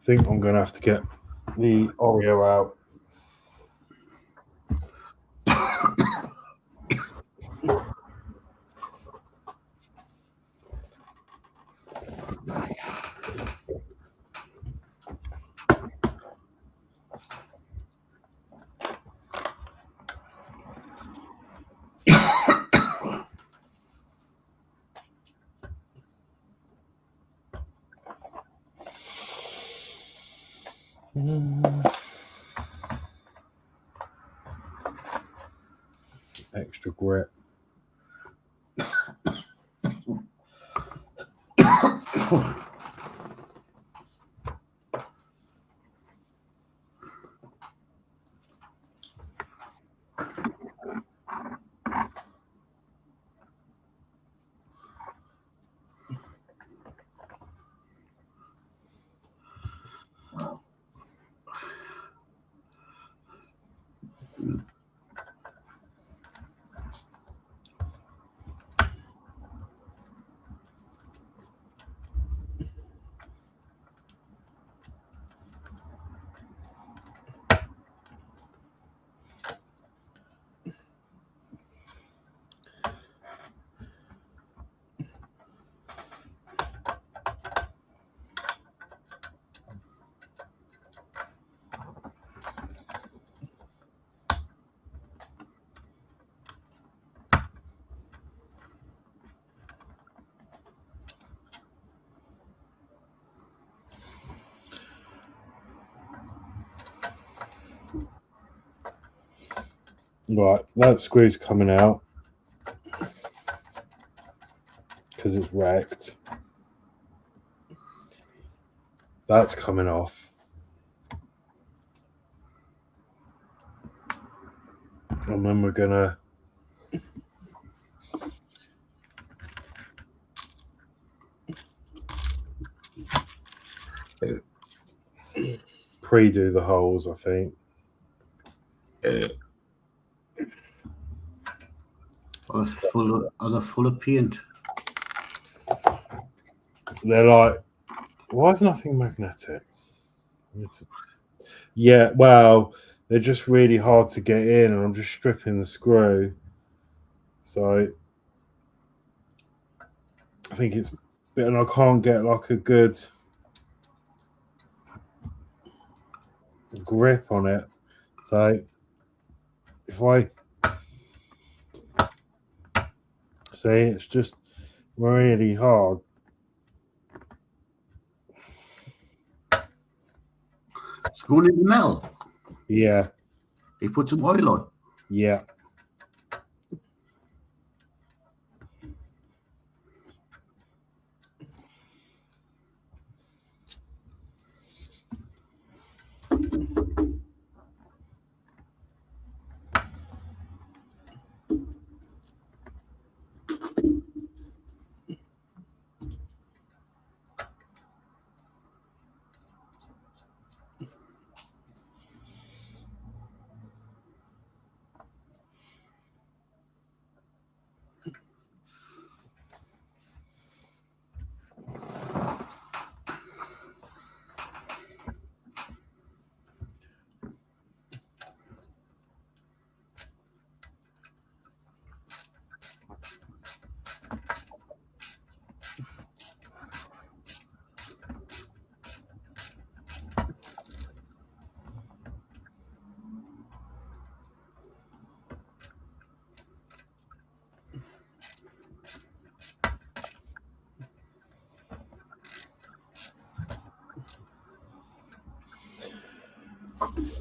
think I'm going to have to get the Oreo out. Extra grip. Right, that screw's coming out because it's wrecked. That's coming off. And then we're gonna pre-do the holes, I think. Are they full of paint? They're like, why is nothing magnetic? Yeah, well, they're just really hard to get in, and I'm just stripping the screw. So I think it's, and I can't get like a good grip on it. So if I see, it's just really hard. It's going in the metal. Yeah, They put some oil on. yeah.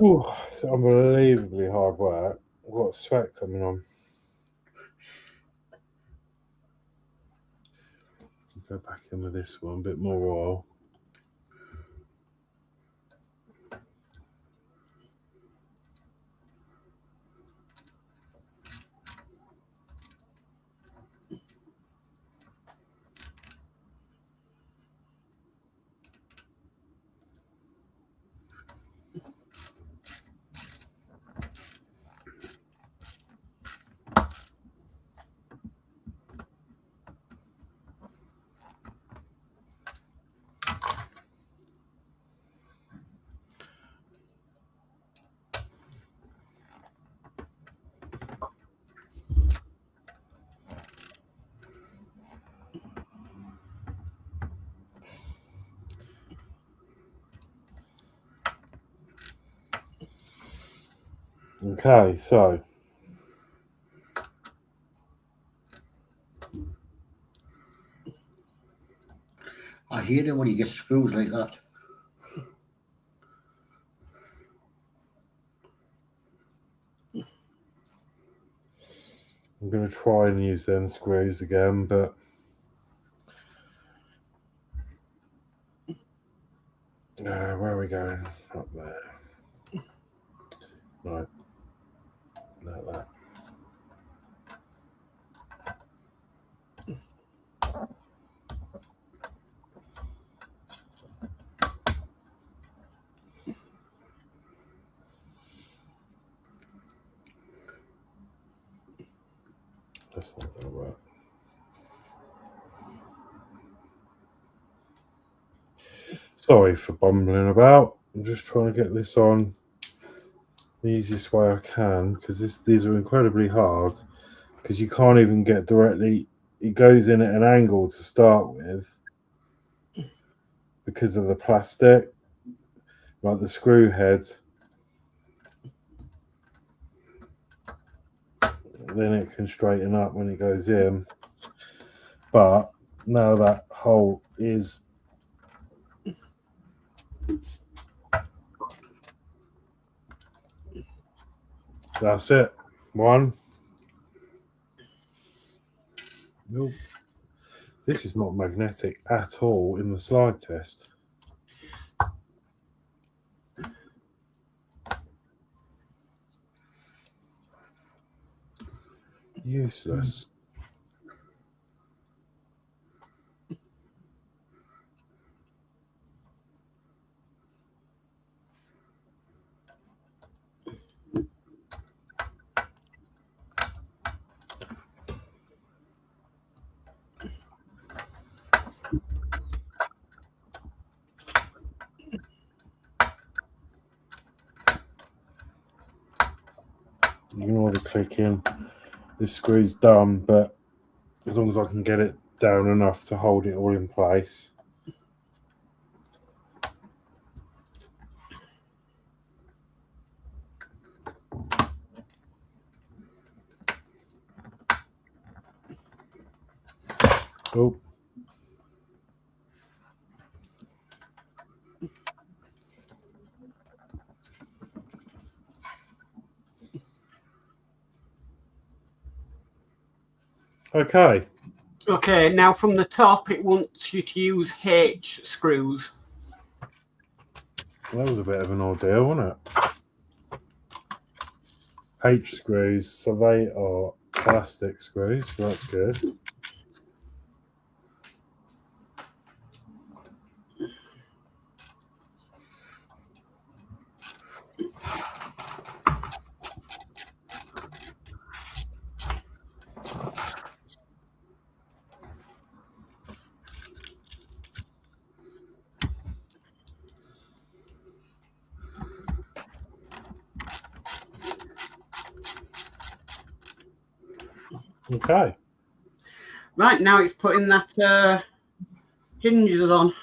Ooh, it's unbelievably hard work. I've got sweat coming on. Go back in with this one, a bit more oil. Okay, so I hate it when you get screws like that. I'm going to try and use them screws again, but where are we going? Up there. Right, like that. That's not going to work. Sorry for bumbling about. I'm just trying to get this on the easiest way I can, because these are incredibly hard, because you can't even get directly. It goes in at an angle to start with because of the plastic, like the screw head. Then it can straighten up when it goes in. But now that hole is that's it. One. Nope. This is not magnetic at all in the slide test. Useless. Ignore the clicking. This screw's done, but as long as I can get it down enough to hold it all in place. Oh. Okay. Okay, now from the top, it wants you to use H screws. That was a bit of an ordeal, wasn't it? H screws, so they are plastic screws, so that's good. Okay. Right, now it's putting that hinges on.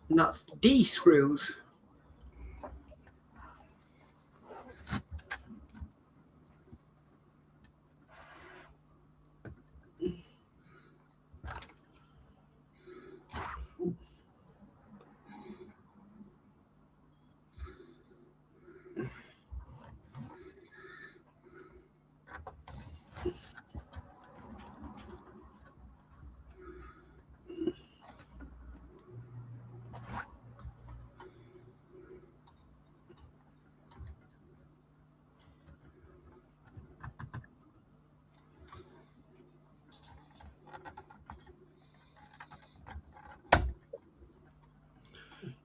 And that's D screws.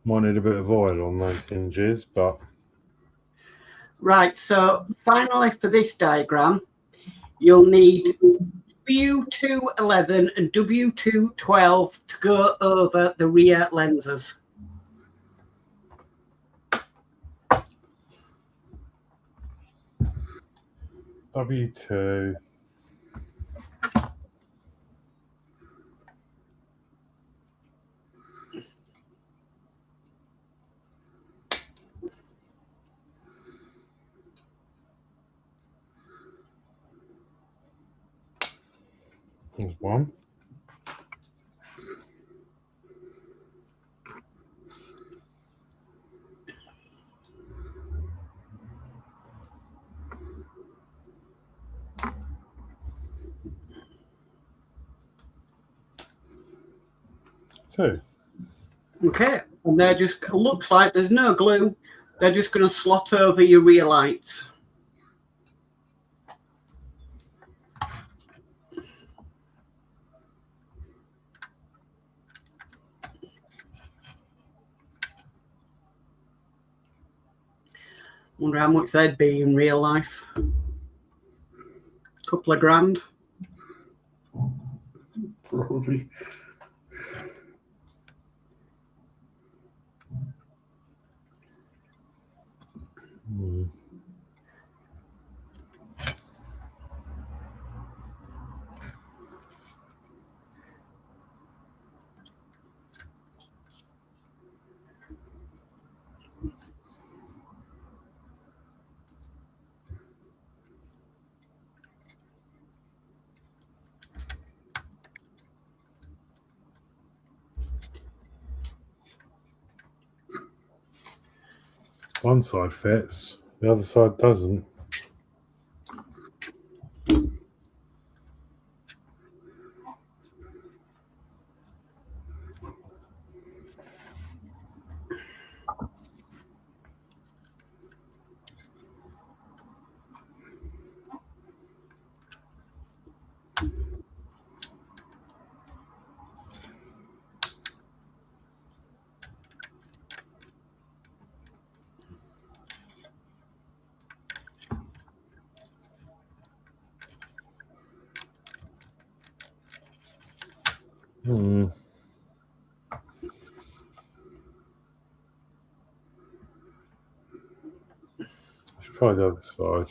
Might need a bit of oil on those hinges, but Right, so finally for this diagram, you'll need W211 and W212 to go over the rear lenses. W2. There's one. Two. Okay, and they're just, looks like there's no glue. They're just going to slot over your rear lights. Wonder how much they'd be in real life. Couple of grand. Probably. One side fits, the other side doesn't. Let's try the other side.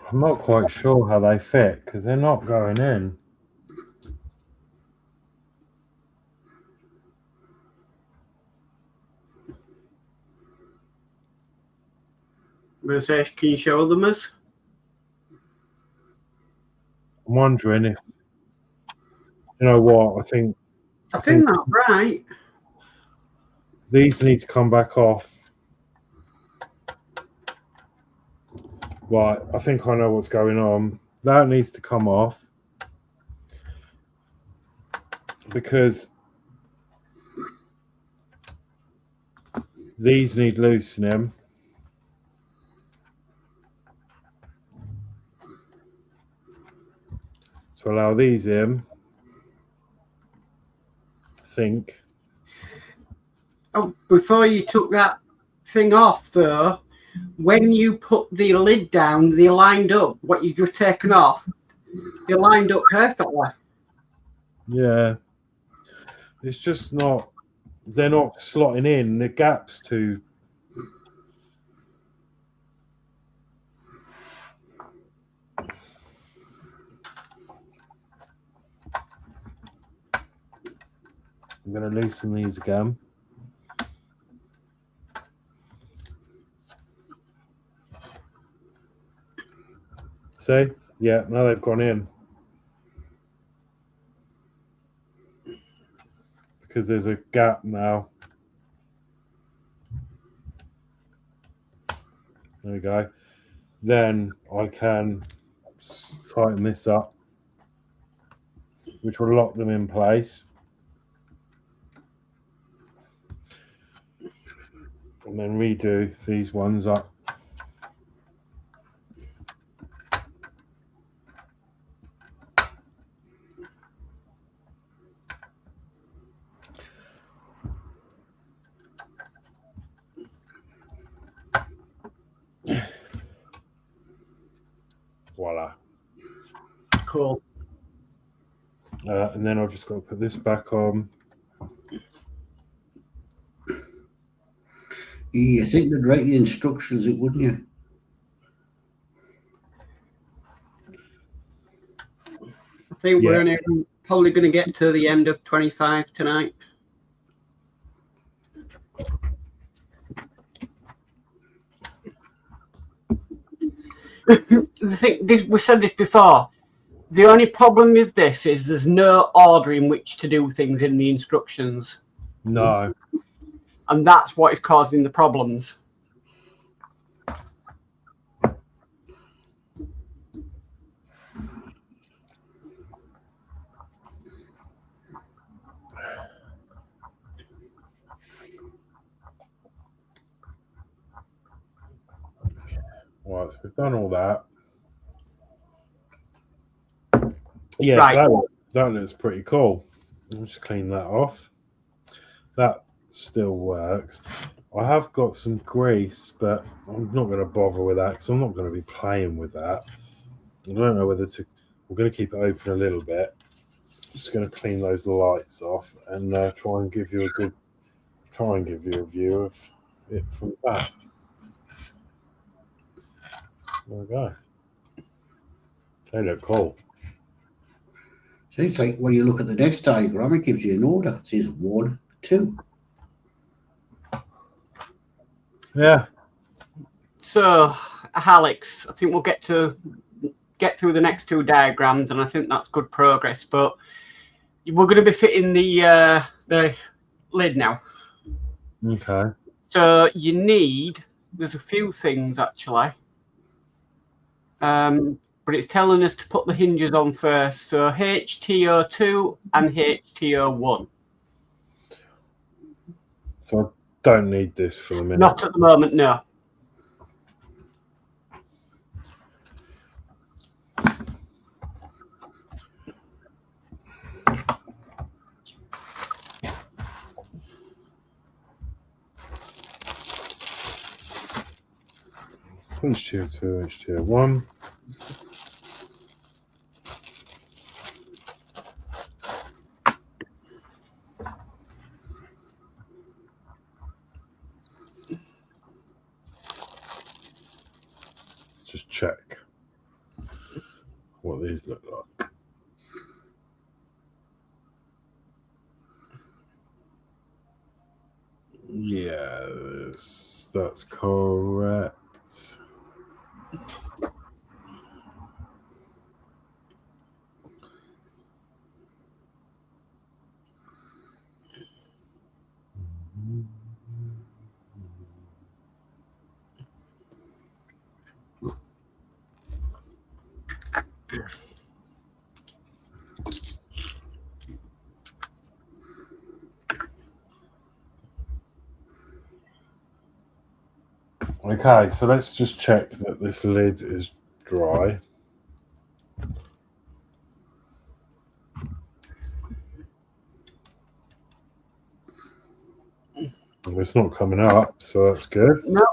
I'm not quite sure how they fit because they're not going in. I'm going to say, can you show them us? I'm wondering if, you know what, I think I think that's right. these need to come back off. Right, I think I know what's going on. That needs to come off because these need loosening. To allow these in, I think. Oh, before you took that thing off, though, when you put the lid down, they lined up. What you've just taken off, they lined up perfectly. Yeah. It's just not, they're not slotting in. The gap's too. I'm going to loosen these again. See? Yeah, now they've gone in. Because there's a gap now. There we go. Then I can tighten this up, which will lock them in place. And then redo these ones up. Voila. Cool. And then I've just got to put this back on. You think they'd write the instructions, it wouldn't you? I think Yeah. we're only probably going to get to the end of 25 tonight. The thing, we said this before. The only problem with this is there's no order in which to do things in the instructions, No. and that's what is causing the problems. Right, so we've done all that. Yeah, Right. so that looks pretty cool. I'll just clean that off. That still works. I have got some grease, but I'm not going to bother with that because I'm not going to be playing with that. I don't know whether to. We're going to keep it open a little bit. Just going to clean those lights off and try and give you a view of it from that. There we go. They look cool. So it's like when you look at the next diagram, it gives you an order. It says 1, 2. So, Yeah. Horlixs, I think we'll get through the next two diagrams, and I think that's good progress. But we're going to be fitting the lid now. Okay. So there's a few things actually, but it's telling us to put the hinges on first. So HTO2 and HTO1. So I don't need this for the minute. Not at the moment, no. HTO2, HTO1. Just check what these look like. Yes, that's correct. Okay, so let's just check that this lid is dry. Well, it's not coming up, so that's good. No.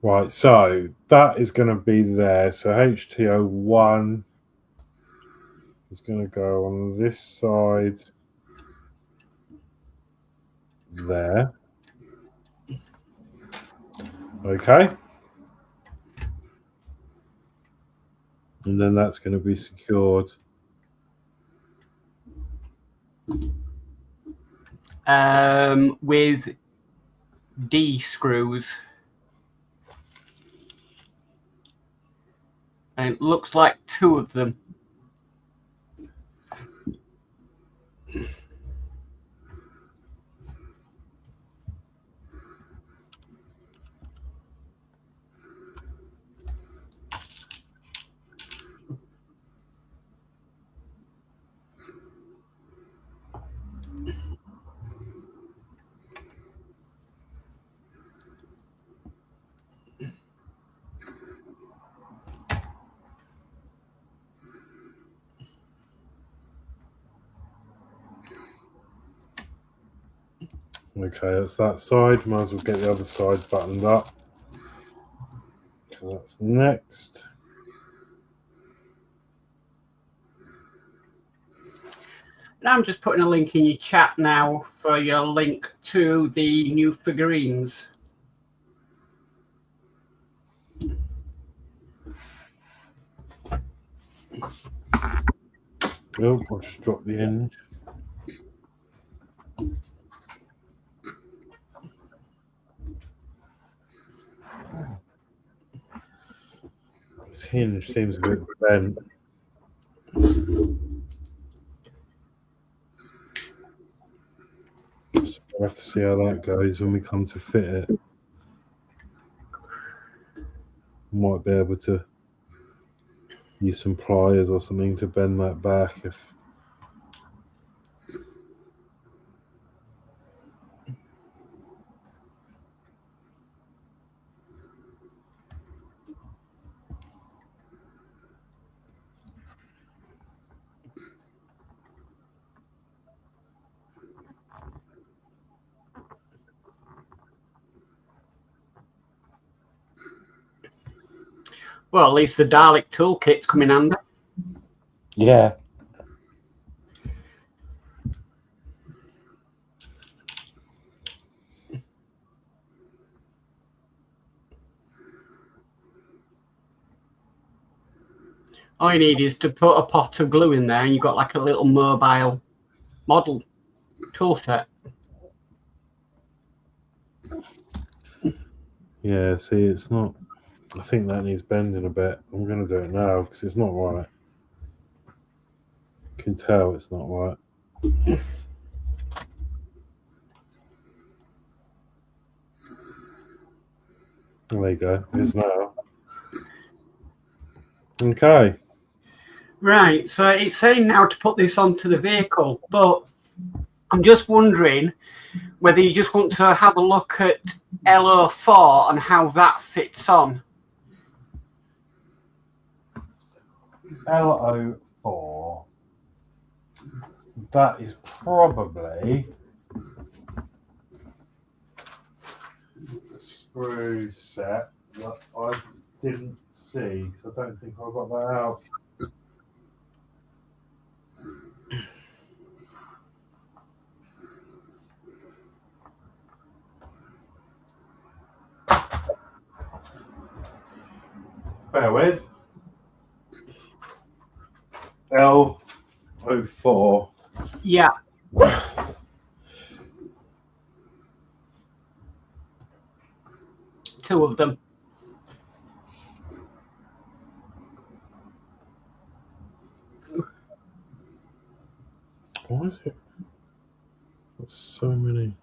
Right, so that is going to be there. So HTO1 is going to go on this side there. Okay. And then that's going to be secured. With D screws. And it looks like 2 of them. Okay, that's that side. Might as well get the other side buttoned up, because that's next. And I'm just putting a link in your chat now for your link to the new figurines. Oh, I'll just drop the hinge. This hinge seems a bit bent. So we'll have to see how that goes when we come to fit it. Might be able to use some pliers or something to bend that back if. Well, at least the Dalek toolkit's coming under. Yeah. All you need is to put a pot of glue in there and you've got like a little mobile model tool set. Yeah, see, it's not. I think that needs bending a bit. I'm going to do it now because it's not right. You can tell it's not right. There you go. It is now. Okay. Right, so it's saying now to put this onto the vehicle, but I'm just wondering whether you just want to have a look at LO4 and how that fits on. LO4. That is probably a screw set that I didn't see because I don't think I got that out. Bear with. L04. Yeah. Two of them. Why is it? There's so many.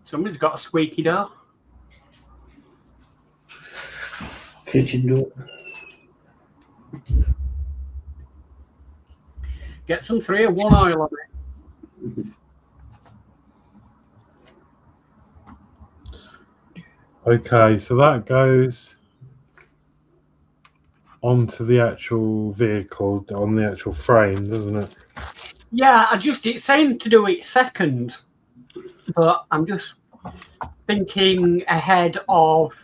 Somebody's got a squeaky door. Kitchen door. Get some 301 oil on it. Okay, so that goes onto the actual vehicle, on the actual frame, doesn't it? Yeah, it's saying to do it second, but I'm just thinking ahead of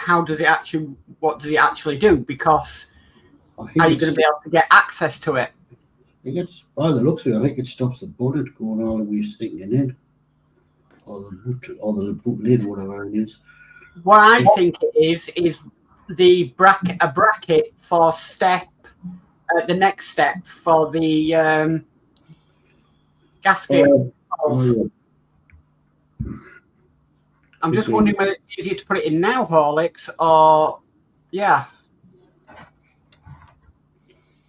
how does it actually? What does it actually do? Because I are think you it's- going to be able to get access to it? I think it's, by the looks of it, I think it stops the bullet going all the way sticking in, or the boot lid, whatever it is. What I think it is the bracket, a bracket for step, the next step for the gasket. holes. Oh, yeah. I'm just Okay. wondering whether it's easier to put it in now, Horlicks, or yeah.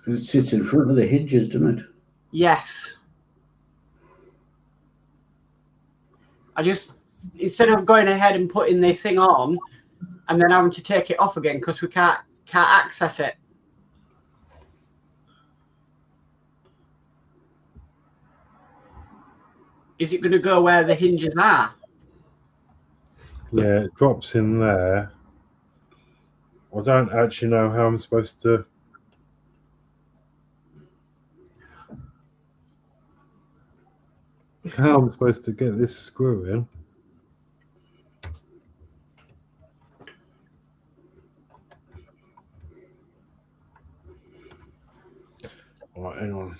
'Cause it sits in front of the hinges, doesn't it? Yes. I just, instead of going ahead and putting the thing on and then having to take it off again because we can't access it. Is it going to go where the hinges are? Yeah, it drops in there. I don't actually know how I'm supposed to. How I'm supposed to get this screw in. Right, hang on.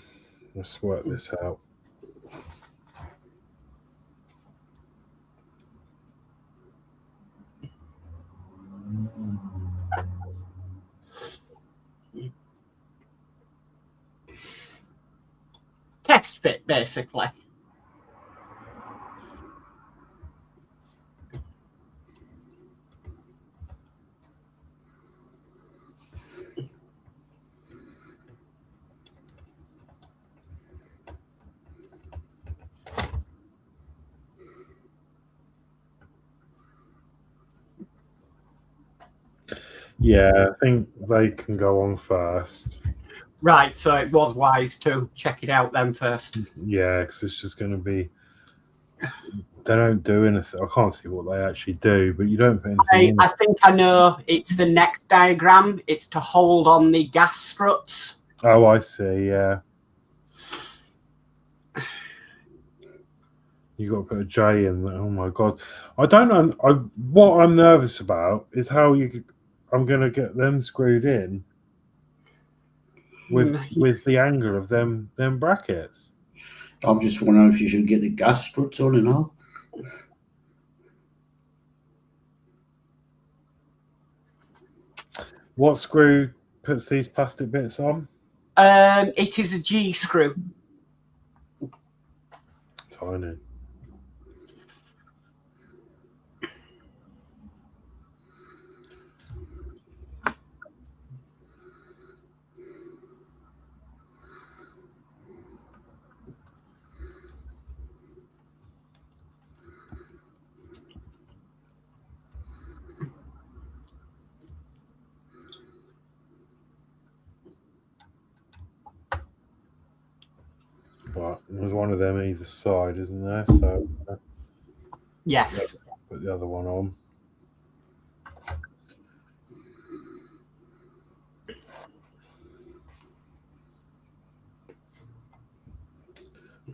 Let's work this out. Test fit, basically. Yeah, I think they can go on first. Right, so it was wise to check it out then first. Yeah, because it's just going to be. They don't do anything. I can't see what they actually do, but you don't put anything in. I think I know it's the next diagram. It's to hold on the gas struts. Oh, I see. Yeah. You got to put a J in there. Oh my god! I don't know. What I'm nervous about is how I'm going to get them screwed in with the angle of them brackets. I'm just wondering if you should get the gas struts on and all. What screw puts these plastic bits on? It is a G screw. Tiny. But there's one of them either side, isn't there? So Yes. put the other one on.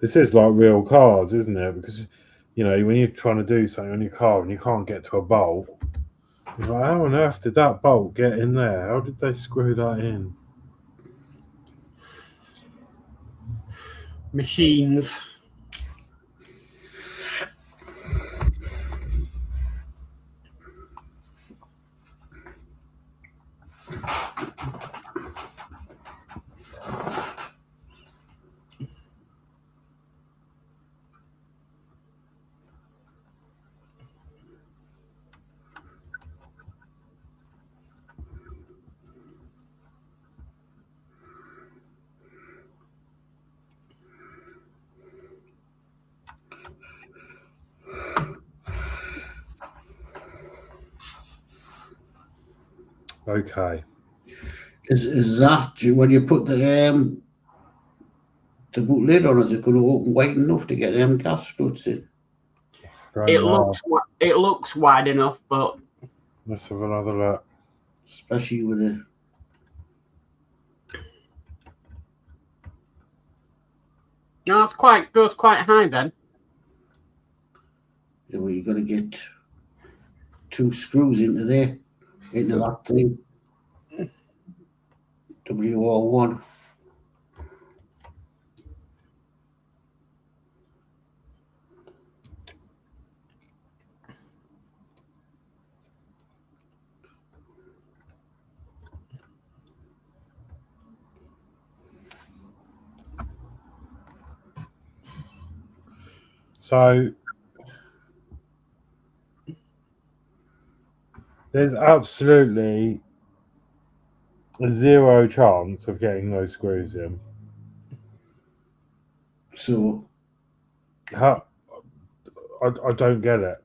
This is like real cars, isn't it? Because you know when you're trying to do something on your car and you can't get to a bolt, you're like, how on earth did that bolt get in there? How did they screw that in? Machines. Okay. Is that when you put the boot lid on? Is it going to open wide enough to get them gas struts in? It looks wide enough, but Let's have another look. Especially with the. no, it's goes quite high then. Well, you've got to get 2 screws into there. into that thing. WR1. So there's absolutely zero chance of getting those screws in. So How, I don't get it.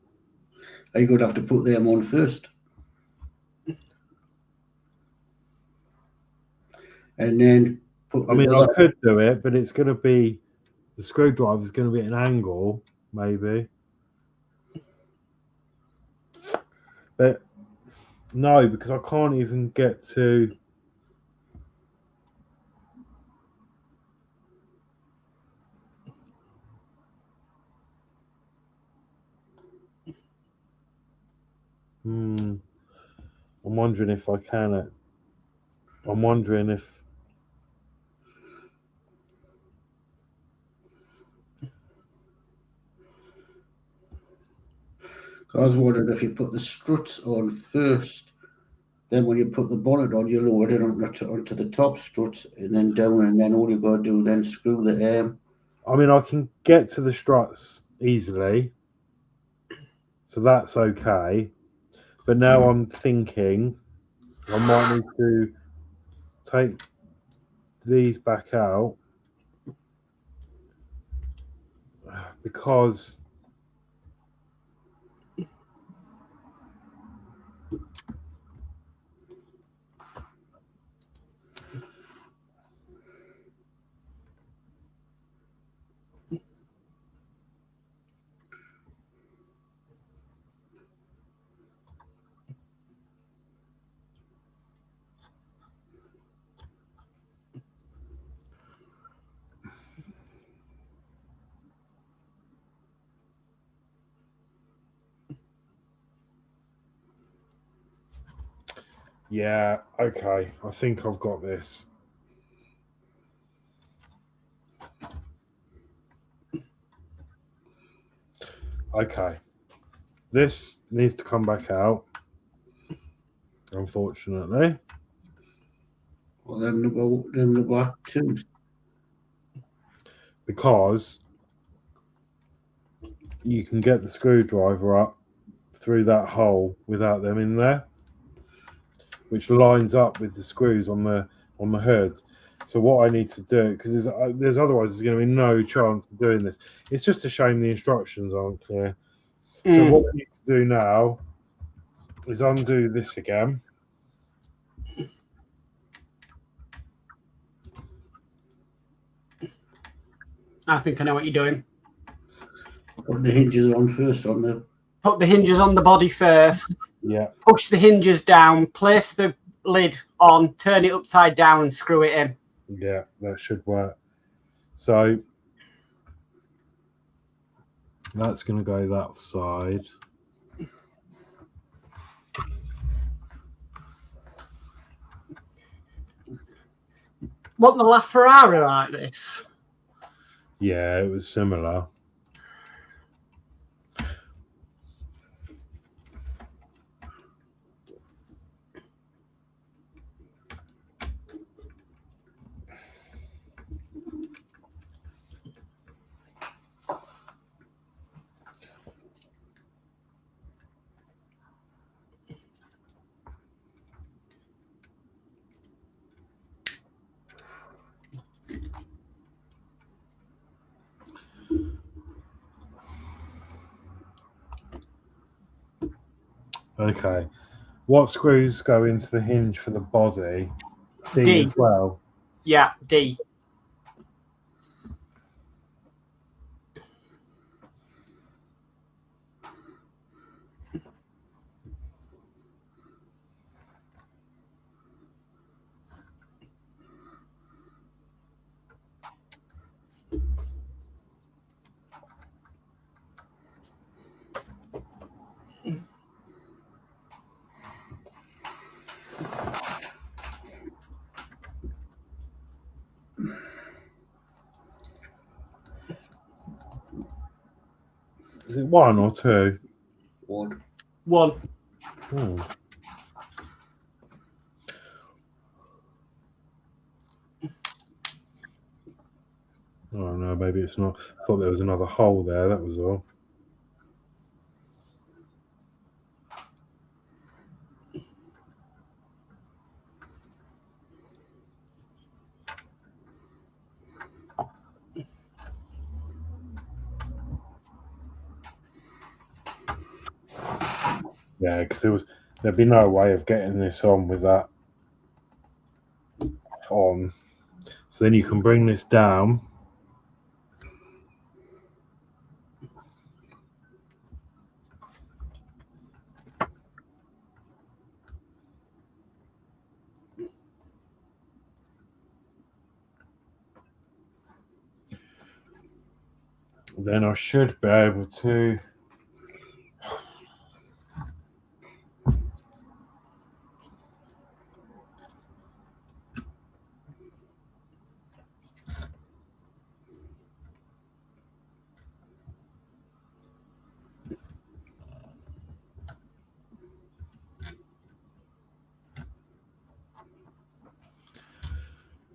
are you going to have to put them on first? And then put I mean, the I other. could do it, but it's going to be, the screwdriver is going to be at an angle, maybe. But no, because I can't even get to. I'm wondering if I can. I'm wondering if. I was wondering if you put the struts on first, then when you put the bonnet on, you lower it onto the top struts and then down, and then all you got to do then screw the I mean, I can get to the struts easily, so that's okay. But now I'm thinking I might need to take these back out because yeah, okay. I think I've got this. Okay. This needs to come back out, unfortunately. well, then the back too. Because you can get the screwdriver up through that hole without them in there, which lines up with the screws on the hood. So what I need to do, because there's otherwise there's going to be no chance of doing this. It's just a shame the instructions aren't clear. So what we need to do now is undo this again. I think I know what you're doing. Put the hinges on first on the. Put the hinges on the body first. Yeah. Push the hinges down. Place the lid on. Turn it upside down and screw it in. Yeah, that should work. So that's going to go that side. Wasn't the LaFerrari like this? Yeah, it was similar. Okay. What screws go into the hinge for the body? D. as well. Yeah, D. Is it 1 or 2? One. Hmm. Oh no, maybe it's not. I thought there was another hole there, that was all. Yeah, because there'd be no way of getting this on with that on. So then you can bring this down. Then I should be able to.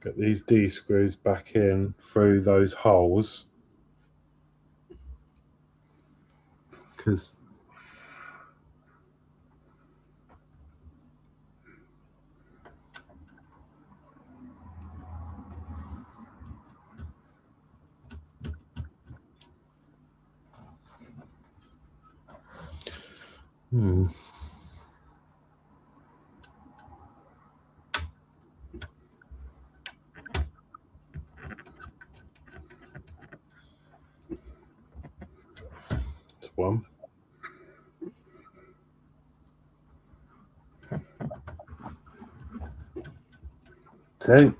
Get these D screws back in through those holes. Because it's 1. 2.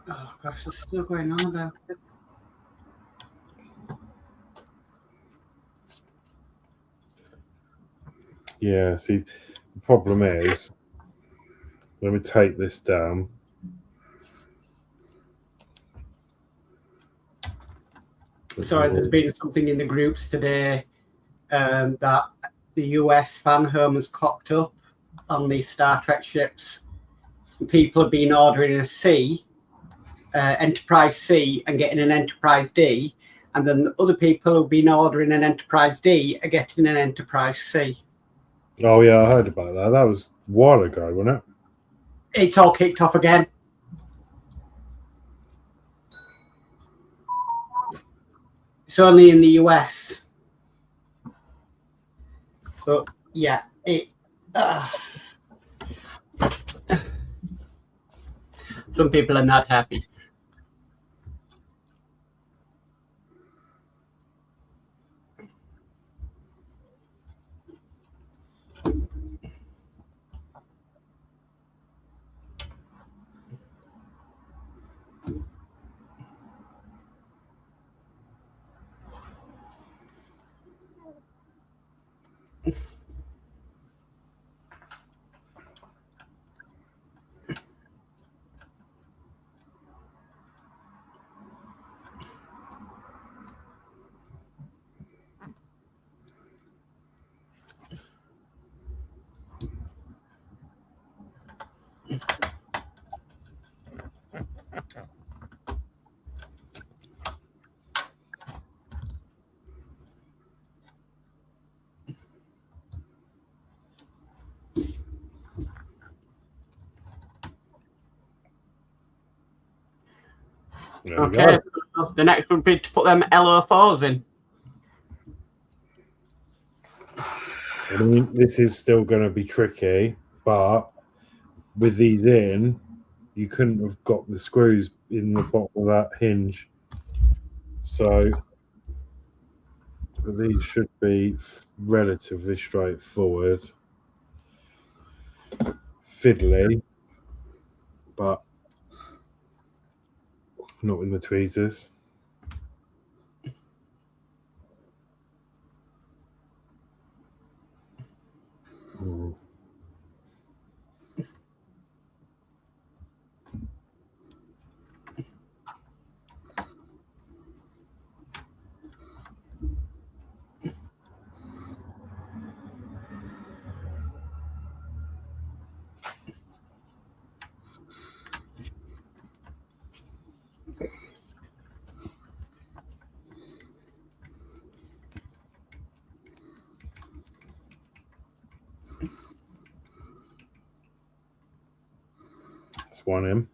Oh gosh, there's still going on about it. Yeah, see, the problem is, let me take this down. Sorry, there's been something in the groups today that the US fan home has cocked up on these Star Trek ships. People have been ordering a C, Enterprise C, and getting an Enterprise D, and then other people have been ordering an Enterprise D and getting an Enterprise C. Oh yeah, I heard about that. That was a while ago, wasn't it? It's all kicked off again. It's only in the US. But yeah, some people are not happy. There Okay, so the next would be to put them LO4s in. I mean, this is still going to be tricky, but with these in, you couldn't have got the screws in the bottom of that hinge. So these should be relatively straightforward. Fiddly, but not with the tweezers. one in.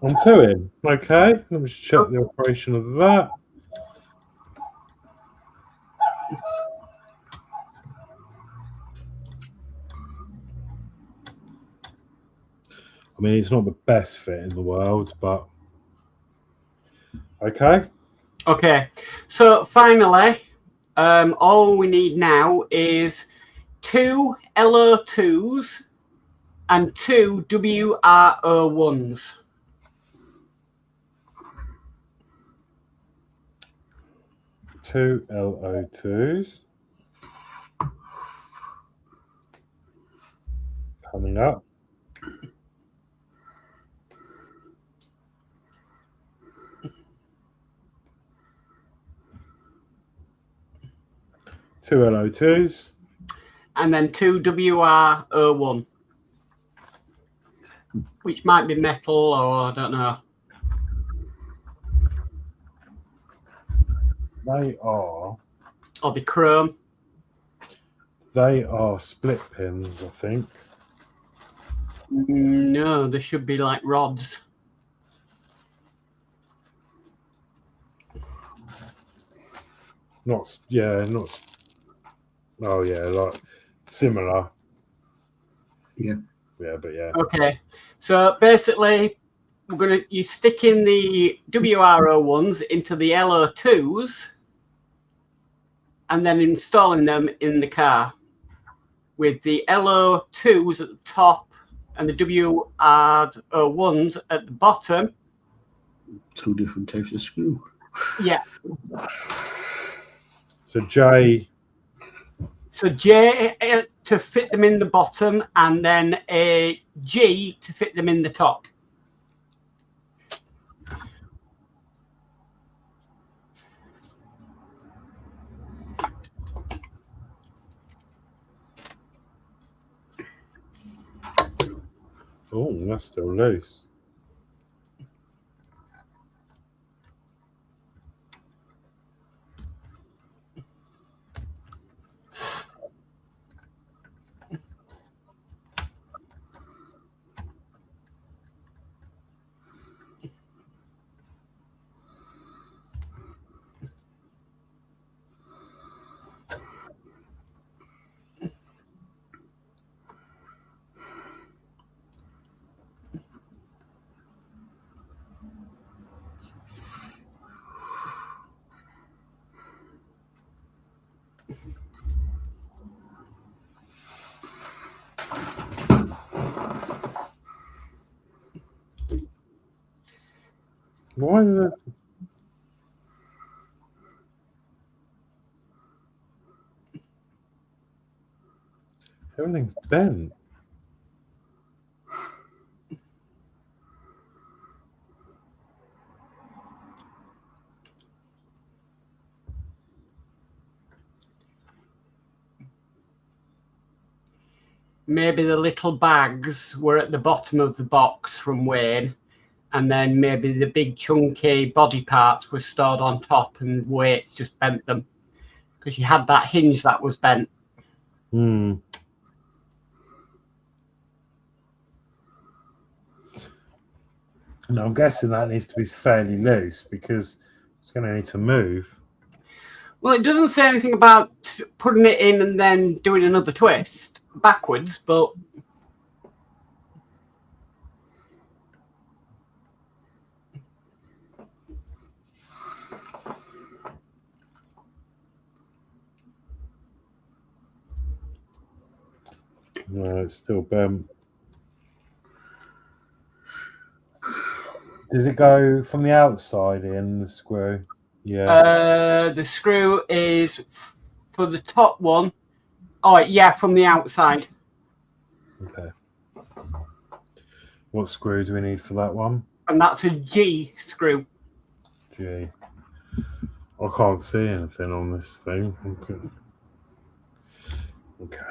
And two in. Okay, let me just check the operation of that. I mean, it's not the best fit in the world, but okay. Okay, so finally, all we need now is 2 LO2s and 2 WRO1s. Two LO2s coming up. Two LO2s. And then 2 WRO1, which might be metal or I don't know. They are. Or the chrome. They are split pins, I think. No, they should be like rods. Not. Oh yeah, like similar. Yeah. Yeah, but yeah. Okay, so basically, you stick in the WRO1s into the LO2s, and then installing them in the car with the LO2s at the top and the WRO1s at the bottom. Two different types of screw. Yeah. So J to fit them in the bottom, and then a G to fit them in the top. Oh, that's still loose. Why is it? Everything's bent. Maybe the little bags were at the bottom of the box from Wayne, and then maybe the big chunky body parts were stored on top and weights just bent them, because you had that hinge that was bent. Hmm. And I'm guessing that needs to be fairly loose because it's going to need to move. Well, it doesn't say anything about putting it in and then doing another twist backwards, but No, it's still bent. Does it go from the outside in the screw? Yeah. The screw is for the top one. Oh, yeah, from the outside. Okay. What screw do we need for that one? And that's a G screw. G. I can't see anything on this thing. Okay.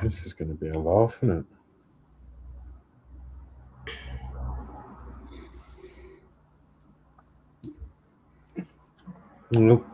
This is going to be a laugh, isn't it? Look.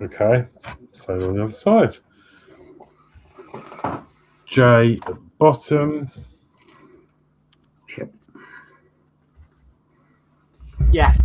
Okay, so on the other side. J at the bottom. Yep. Yes.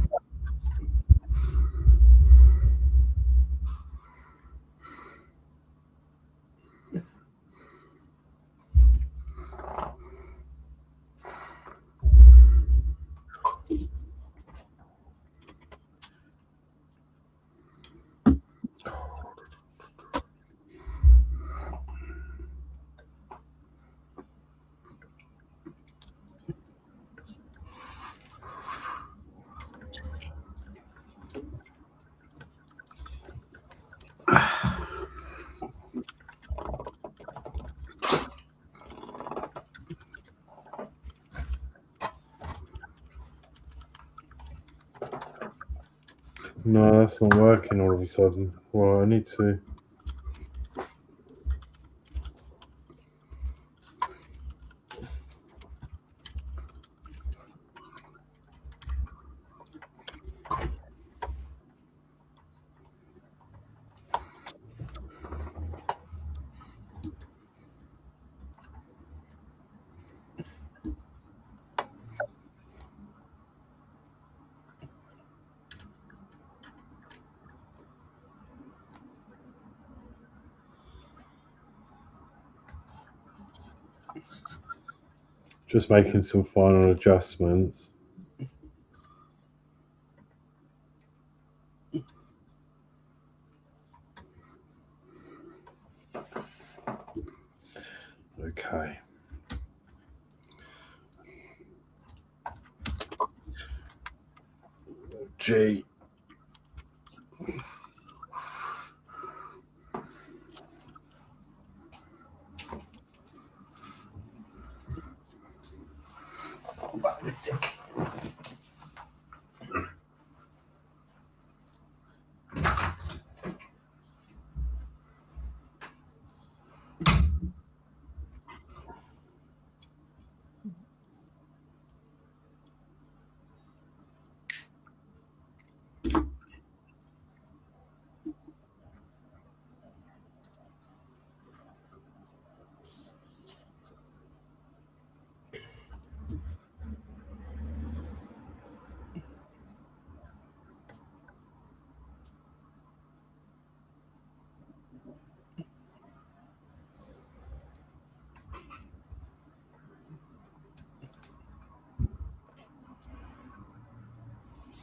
No, that's not working all of a sudden. Well, I need to. Just making some final adjustments. Okay. G.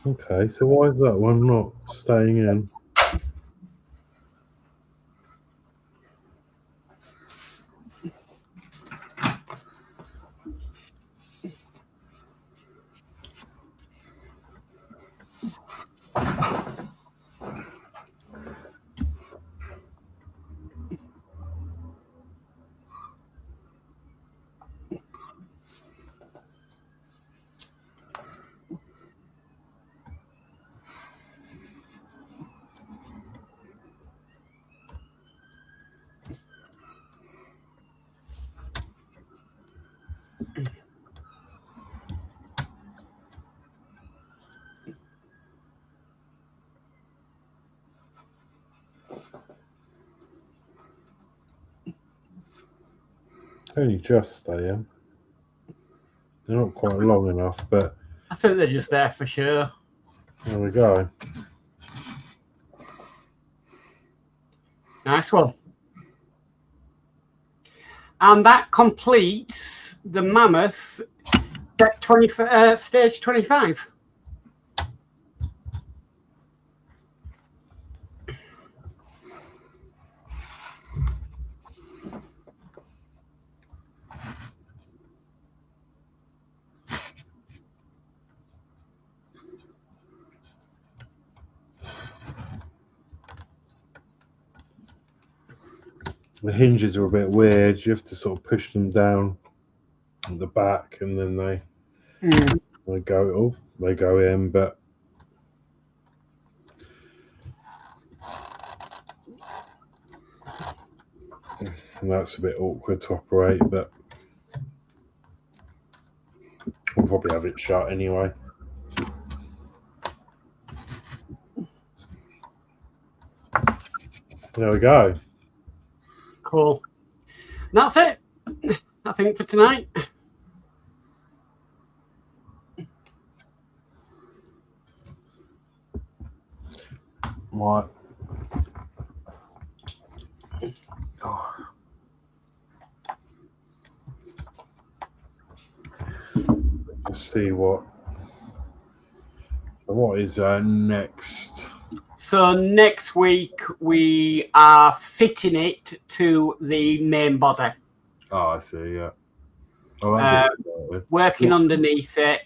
Okay, so why is that one not staying in? Only just staying. They're not quite long enough, but I think they're just there for sure. there we go. Nice one. And that completes the Mammoth stage 25. The hinges are a bit weird. You have to sort of push them down at the back, and then they go in. But and that's a bit awkward to operate. But we'll probably have it shut anyway. There we go. Cool. That's it, I think, for tonight. Right. Let's see what. So what is next? So next week we are fitting it to the main body. Oh, I see. Yeah. Oh, Working underneath it,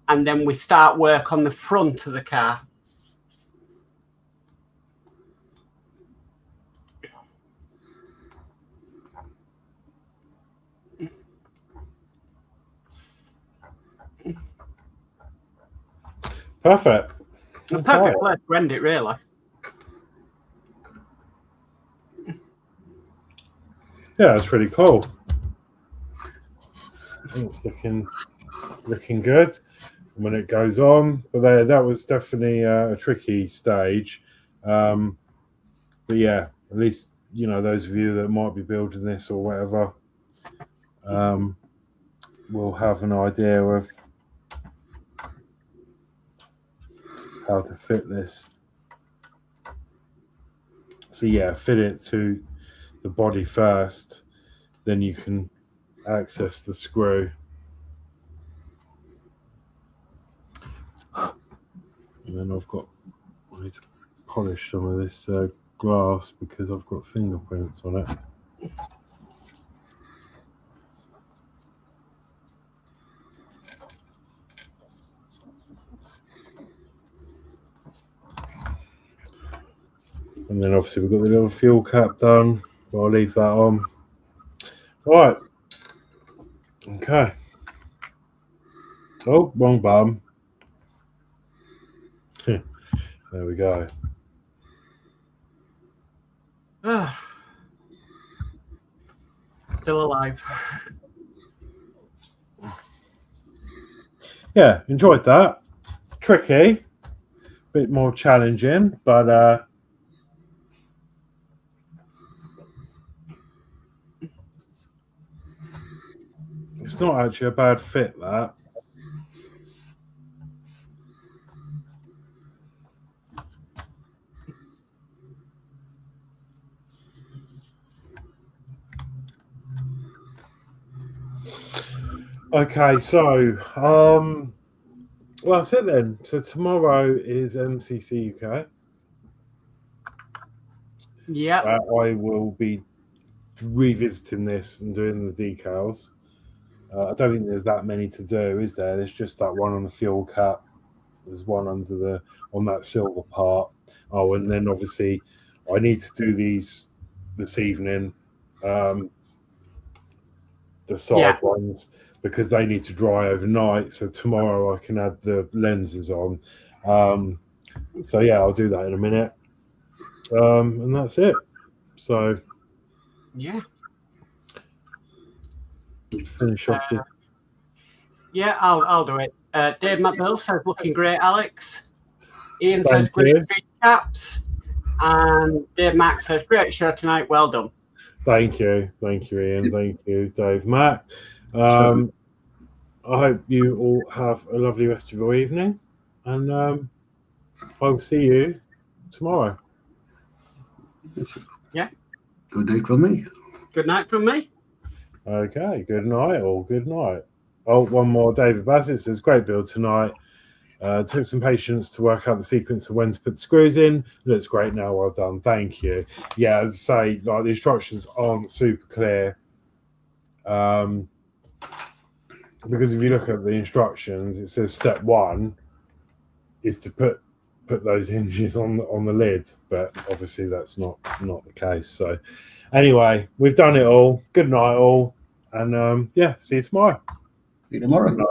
and then we start work on the front of the car. perfect. A perfect place to end it, really. Yeah, it's pretty cool. It's looking good when it goes on. But that was definitely a tricky stage. But yeah, at least those of you that might be building this or whatever will have an idea of how to fit this. So yeah, fit it to the body first, then you can access the screw. And then I need to polish some of this glass because I've got fingerprints on it. And then obviously we've got the little fuel cap done, but I'll leave that on. Right. Okay. Oh, wrong button. There we go. Still alive. Yeah, enjoyed that. Tricky, bit more challenging, but it's not actually a bad fit, that. Okay, so well, that's it then. So tomorrow is MCC UK. Yeah. I will be revisiting this and doing the decals. I don't think there's that many to do, is there? There's just that one on the fuel cap. There's one on that silver part. Oh, and then obviously I need to do these this evening. The side ones, because they need to dry overnight. So tomorrow I can add the lenses on. So yeah, I'll do that in a minute. And that's it. So yeah, finish off this. Yeah, I'll do it. Dave McBill says looking great, Alex. Ian Thank says great you. caps, and Dave Mack says great show tonight. Well done. Thank you, Ian. Thank you, Dave. Matt, I hope you all have a lovely rest of your evening, and I'll see you tomorrow. Yeah. Good night from me. Good night from me. Okay, good night, all. Good night. Oh, one more. David Bassett says, great build tonight. Took some patience to work out the sequence of when to put the screws in. Looks great now. Well done. Thank you. Yeah, as I say, like the instructions aren't super clear. Because if you look at the instructions, it says step 1 is to put those hinges on the lid, but obviously that's not the case. So anyway, we've done it all. Good night, all, and yeah, see you tomorrow. See you tomorrow. Good night.